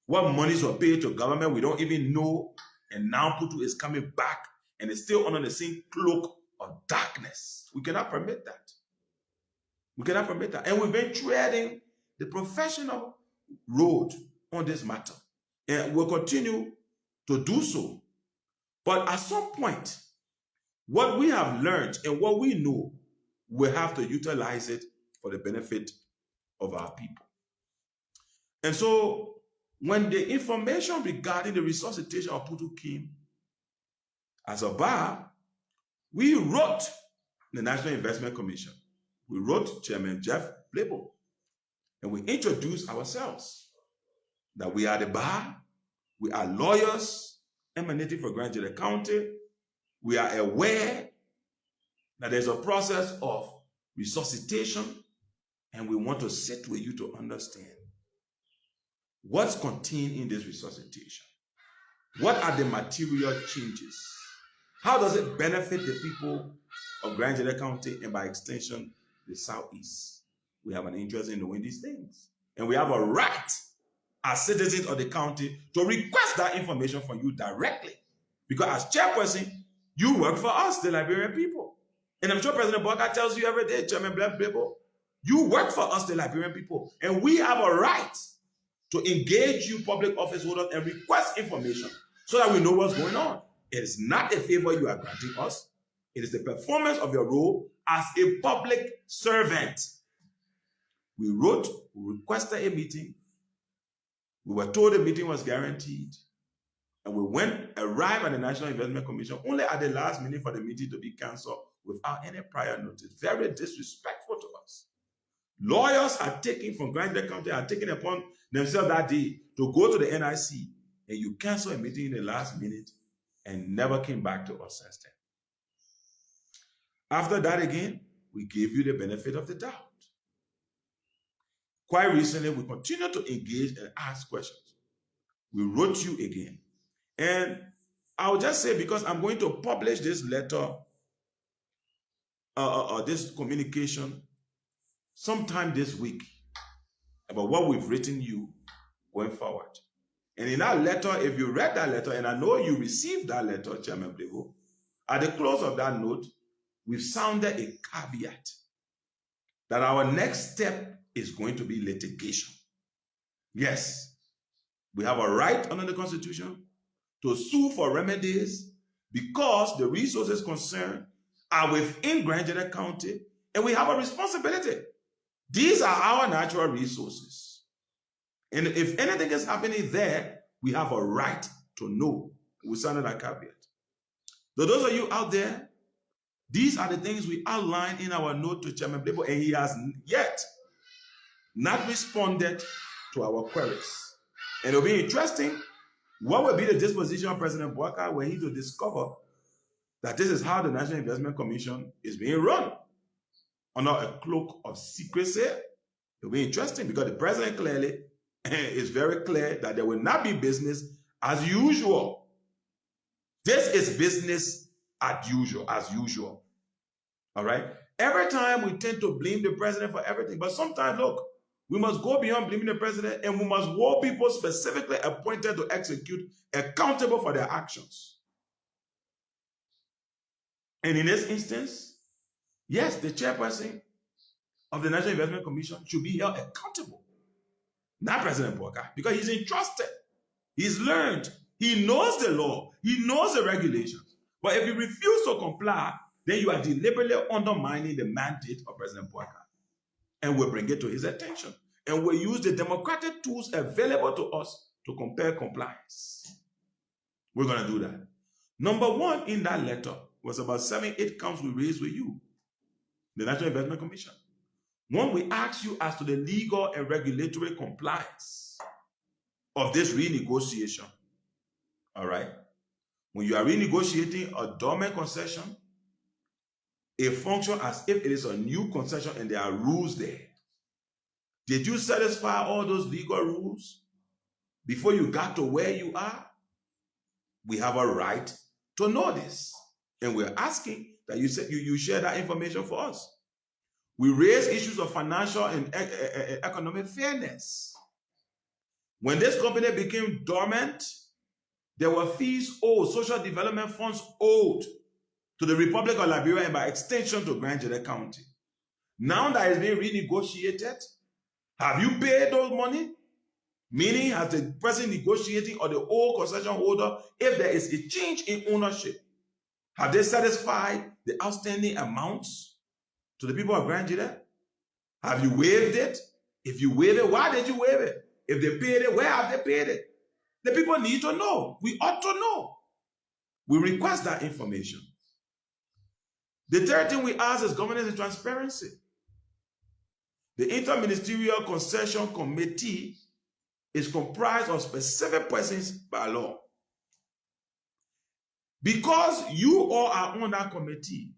What monies were paid to government, we don't even know. And now Putu is coming back and it's still under the same cloak of darkness. We cannot permit that. We cannot permit that. And we've been treading the professional road on this matter. And we'll continue to do so. But at some point, what we have learned and what we know, we have to utilize it for the benefit of our people. And so, when the information regarding the resuscitation of Putu came, as a bar, we wrote the National Investment Commission. We wrote Chairman Jeff Blabo, and we introduced ourselves that we are the bar, we are lawyers emanating from Grand Jede County. We are aware that there's a process of resuscitation, and we want to sit with you to understand what's contained in this resuscitation. What are the material changes? How does it benefit the people of Grand Jede County and by extension, the Southeast? We have an interest in knowing these things. And we have a right as citizens of the county to request that information from you directly. Because as chairperson, you work for us, the Liberian people. And I'm sure President Boakai tells you every day, Chairman Blabo, you work for us, the Liberian people. And we have a right to engage you, public office holders, and request information so that we know what's going on. It is not a favor you are granting us. It is the performance of your role as a public servant. We wrote, we requested a meeting. We were told the meeting was guaranteed. And we arrived at the National Investment Commission only at the last minute for the meeting to be cancelled without any prior notice. Very disrespectful to us. Lawyers had taken from Grand Jede County, had taken upon themselves that day to go to the NIC, and you cancel a meeting in the last minute and never came back to us since then. After that again, we gave you the benefit of the doubt. Quite recently, we continue to engage and ask questions. We wrote you again. And I'll just say, because I'm going to publish this letter, this communication sometime this week about what we've written you going forward. And in that letter, if you read that letter, and I know you received that letter, Chairman Blego, at the close of that note, we've sounded a caveat that our next step is going to be litigation. Yes, we have a right under the Constitution to sue for remedies because the resources concerned are within Grand County, and we have a responsibility. These are our natural resources. And if anything is happening there, we have a right to know. We sounded that caveat. So those of you out there, these are the things we outlined in our note to Chairman Blego, and he has yet not responded to our queries. And it'll be interesting, what will be the disposition of President Boakai when he to discover that this is how the National Investment Commission is being run, under a cloak of secrecy? It'll be interesting because the president clearly is very clear that there will not be business as usual. This is business as usual. All right? Every time we tend to blame the president for everything, but sometimes, look, we must go beyond blaming the president, and we must hold people specifically appointed to execute accountable for their actions. And in this instance, yes, the chairperson of the National Investment Commission should be held accountable. Not President Boakai, because he's entrusted. He's learned. He knows the law. He knows the regulations. But if you refuse to comply, then you are deliberately undermining the mandate of President Boakai. And we'll bring it to his attention. And we'll use the democratic tools available to us to compare compliance. We're going to do that. Number one in that letter was about 7-8 counts we raised with you, the National Investment Commission. One, we asked you as to the legal and regulatory compliance of this renegotiation. All right? When you are renegotiating a dormant concession, it functions as if it is a new concession and there are rules there. Did you satisfy all those legal rules before you got to where you are? We have a right to know this. And we're asking that you share that information for us. We raise issues of financial and economic fairness. When this company became dormant, there were fees owed, social development funds owed to the Republic of Liberia and by extension to Grand County. Now that it's being renegotiated, have you paid those money? Meaning, has the person negotiating or the old concession holder, if there is a change in ownership, have they satisfied the outstanding amounts to the people of Grand Jide? Have you waived it? If you waive it, why did you waive it? If they paid it, where have they paid it? The people need to know. We ought to know. We request that information. The third thing we ask is governance and transparency. The Interministerial Concession Committee is comprised of specific persons by law. Because you all are on that committee,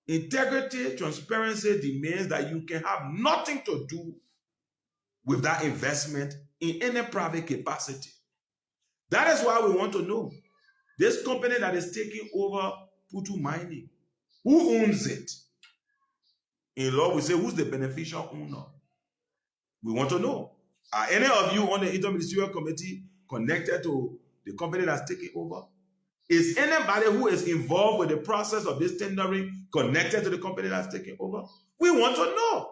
integrity, transparency demands that you can have nothing to do with that investment in any private capacity. That is why we want to know this company that is taking over Putu Mining, who owns it? In law, we say, who's the beneficial owner? We want to know. Are any of you on the Interministerial Committee connected to the company that's taking over? Is anybody who is involved with the process of this tendering connected to the company that's taking over? We want to know.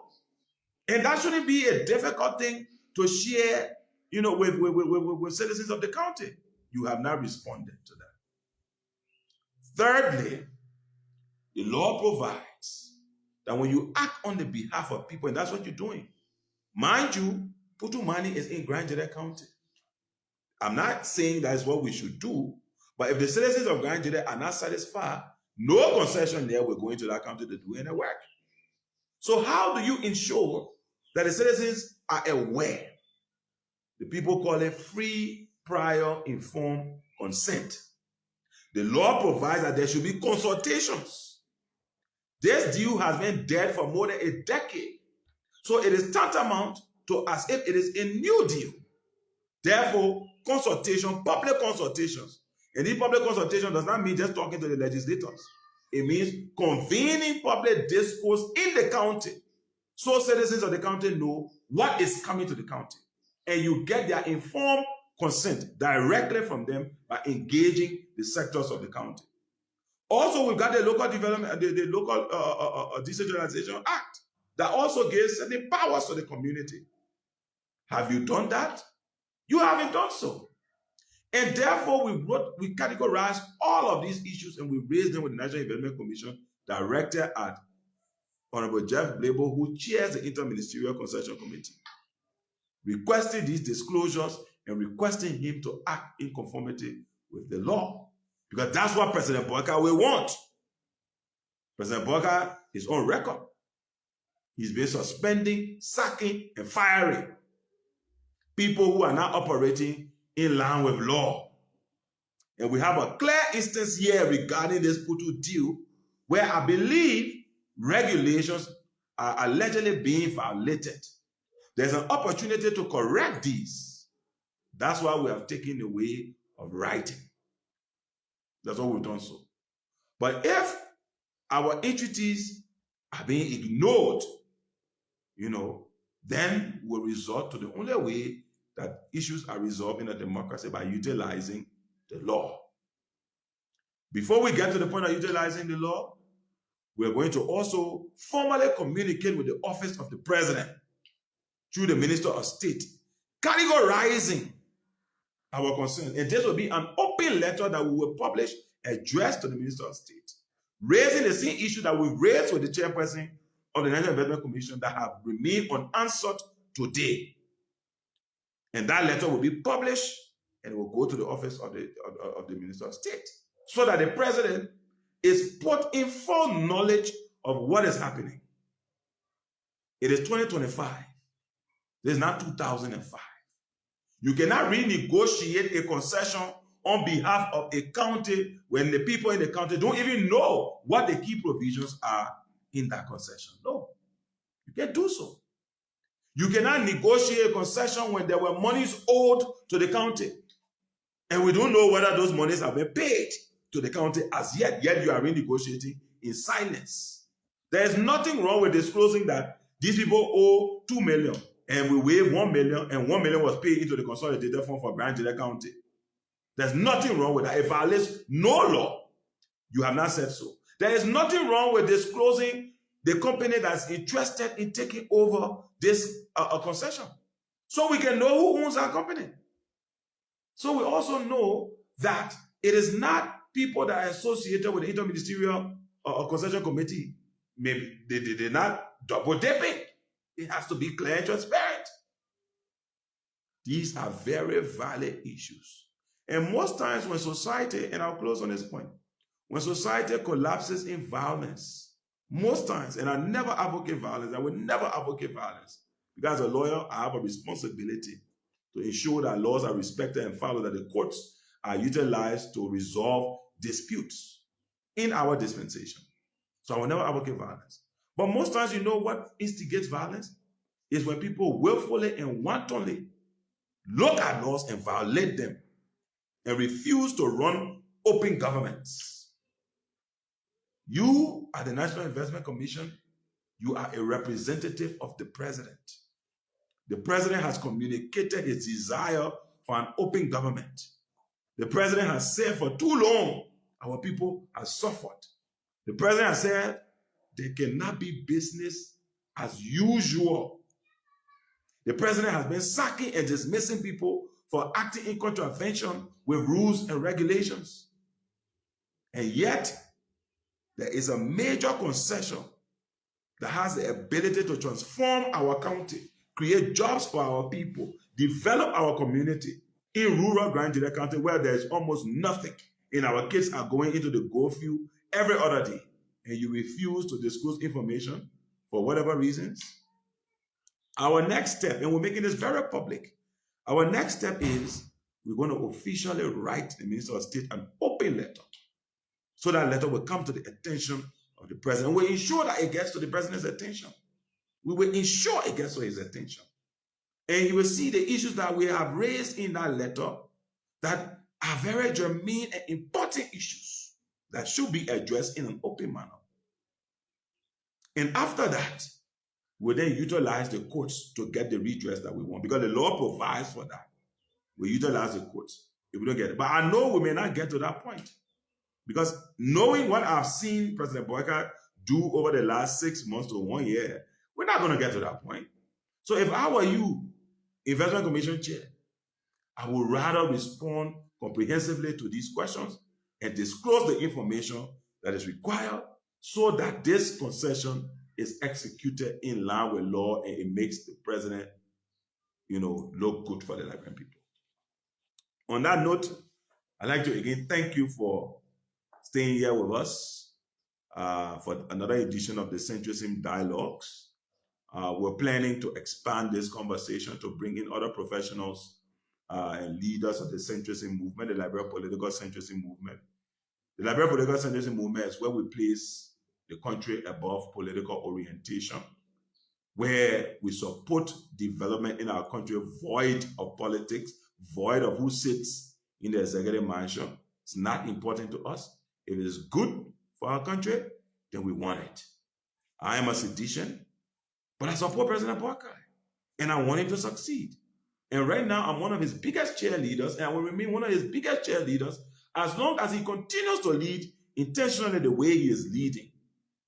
And that shouldn't be a difficult thing to share, with citizens of the county. You have not responded to that. Thirdly, the law provides that when you act on the behalf of people, and that's what you're doing. Mind you, Putu Mining is in Grand Jide County. I'm not saying that is what we should do, but if the citizens of Grand Jide are not satisfied, no concession there will go into that county to do any work. So how do you ensure that the citizens are aware? The people call it free, prior, informed consent. The law provides that there should be consultations. This deal has been dead for more than a decade. So it is tantamount to as if it is a new deal. Therefore, public consultations, And this public consultation does not mean just talking to the legislators. It means convening public discourse in the county so citizens of the county know what is coming to the county. And you get their informed consent directly from them by engaging the sectors of the county. Also, we've got the local development, the local decentralization act that also gives certain powers to the community. Have you done that? You haven't done so. And therefore, we categorize all of these issues and we raise them with the National Investment Commission directed at Honorable Jeff Blabo, who chairs the Interministerial Concession Committee, requesting these disclosures and requesting him to act in conformity with the law. Because that's what President Boakai will want. President Boakai is on record. He's been suspending, sacking, and firing people who are not operating in line with law. And we have a clear instance here regarding this Putu deal where I believe regulations are allegedly being violated. There's an opportunity to correct these. That's why we have taken the way of writing. That's why we've done so. But if our entities are being ignored, then we'll resort to the only way that issues are resolved in a democracy, by utilizing the law. Before we get to the point of utilizing the law, we're going to also formally communicate with the office of the president through the Minister of State, categorizing our concern. And this will be an open letter that we will publish addressed to the Minister of State, raising the same issue that we've raised with the chairperson of the National Investment Commission that have remained unanswered today. And that letter will be published and it will go to the office of the Minister of State, so that the president is put in full knowledge of what is happening. It is 2025. This is not 2005. You cannot renegotiate a concession on behalf of a county when the people in the county don't even know what the key provisions are in that concession. No, you can't do so. You cannot negotiate a concession when there were monies owed to the county, and we don't know whether those monies have been paid to the county as yet you are renegotiating in silence. There is nothing wrong with disclosing that these people owe 2 million, and we waive 1 million, and 1 million was paid into the consolidated fund for Grand Jide County. There's nothing wrong with that. It violates no law. You have not said so. There is nothing wrong with disclosing the company that's interested in taking over this concession, so we can know who owns our company. So we also know that it is not people that are associated with the Interministerial Concession Committee. Maybe they're not double dipping. It has to be clear and transparent. These are very valid issues. And most times when society, and I'll close on this point, when society collapses in violence, most times, and I never advocate violence, I will never advocate violence, because as a lawyer, I have a responsibility to ensure that laws are respected and followed, that the courts are utilized to resolve disputes in our dispensation. So I will never advocate violence. But most times, you know what instigates violence? Is when people willfully and wantonly look at laws and violate them and refuse to run open governments. You are the National Investment Commission. You are a representative of the president. The president has communicated his desire for an open government. The president has said for too long, our people have suffered. The president has said there cannot be business as usual. The president has been sacking and dismissing people for acting in contravention with rules and regulations. And yet, there is a major concession that has the ability to transform our county, create jobs for our people, develop our community in rural Grand Jide County, where there is almost nothing, and our kids are going into the gold field every other day, and you refuse to disclose information for whatever reasons. Our next step, and we're making this very public, our next step is we're going to officially write the Minister of State an open letter, so that letter will come to the attention of the president. We'll ensure that it gets to the president's attention. We will ensure it gets to his attention. And he will see the issues that we have raised in that letter that are very germane and important issues that should be addressed in an open manner. And after that, we then utilize the courts to get the redress that we want, because the law provides for that. We utilize the courts if we don't get it. But I know we may not get to that point, because knowing what I've seen President Boakai do over the last 6 months to 1 year, we're not going to get to that point. So if I were you, Investment Commission Chair, I would rather respond comprehensively to these questions and disclose the information that is required so that this concession is executed in line with law and it makes the president, look good for the Liberian people. On that note, I'd like to again thank you for staying here with us for another edition of the Centrism Dialogues. We're planning to expand this conversation to bring in other professionals and leaders of the centrism movement, the Liberia political centrism movement. The Liberia political centrism movement is where we place the country above political orientation, where we support development in our country void of politics, void of who sits in the executive mansion. It's not important to us. If it is good for our country, then we want it. I am a seditian, but I support President Boakai, and I want him to succeed. And right now, I'm one of his biggest cheerleaders, and I will remain one of his biggest cheerleaders as long as he continues to lead intentionally the way he is leading,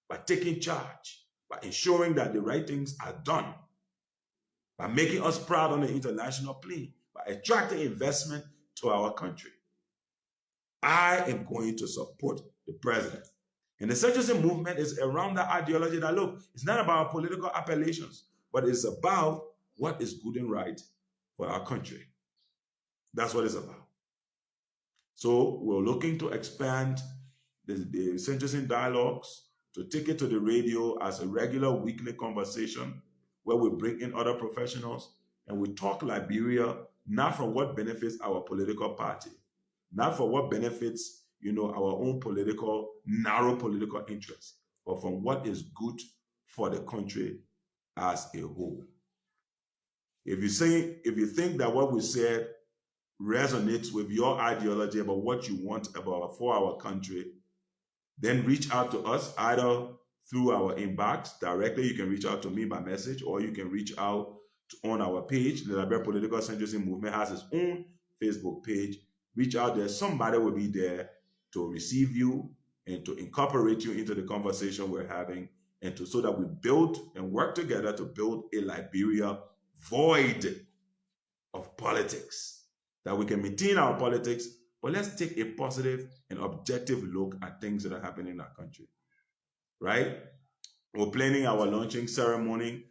by taking charge, by ensuring that the right things are done, by making us proud on the international plane, by attracting investment to our country. I am going to support the president. And the centrism movement is around that ideology that, look, it's not about political appellations, but it's about what is good and right for our country. That's what it's about. So we're looking to expand the Centrism Dialogues, to take it to the radio as a regular weekly conversation where we bring in other professionals and we talk Liberia, not from what benefits our political party, not for what benefits, our own narrow political interests, but from what is good for the country as a whole. If you think that what we said resonates with your ideology about what you want for our country, then reach out to us either through our inbox directly. You can reach out to me by message, or you can reach out on our page. The Liberia Political Centrism Movement has its own Facebook page. Reach out there. Somebody will be there to receive you and to incorporate you into the conversation we're having, and so that we build and work together to build a Liberia void of politics, that we can maintain our politics, but let's take a positive and objective look at things that are happening in our country, right? We're planning our launching ceremony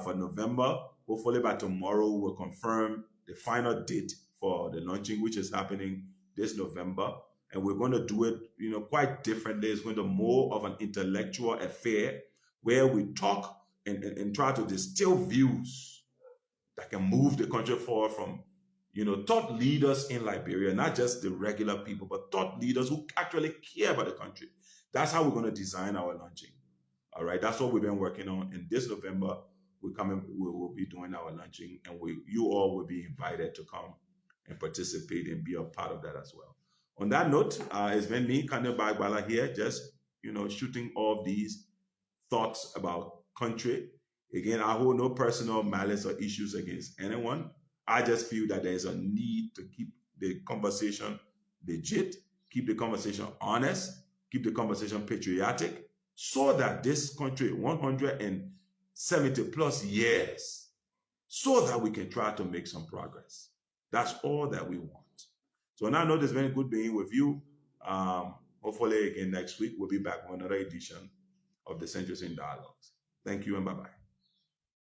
for November. Hopefully by tomorrow, we'll confirm the final date for the launching, which is happening this November. And we're going to do it, quite differently. It's going to be more of an intellectual affair where we talk and try to distill views that can move the country forward from, thought leaders in Liberia, not just the regular people, but thought leaders who actually care about the country. That's how we're going to design our launching. All right, that's what we've been working on. And this November, we will be doing our launching, and you all will be invited to come and participate and be a part of that as well. On that note, it's been me, Kanio Bai Gbala, here, just shooting all of these thoughts about country. Again, I hold no personal malice or issues against anyone. I just feel that there is a need to keep the conversation legit, keep the conversation honest, keep the conversation patriotic, so that this country, 170 plus years, so that we can try to make some progress. That's all that we want. So on that note, it's been good being with you. Hopefully again next week, we'll be back with another edition of the Centrism Dialogues. Thank you and bye-bye.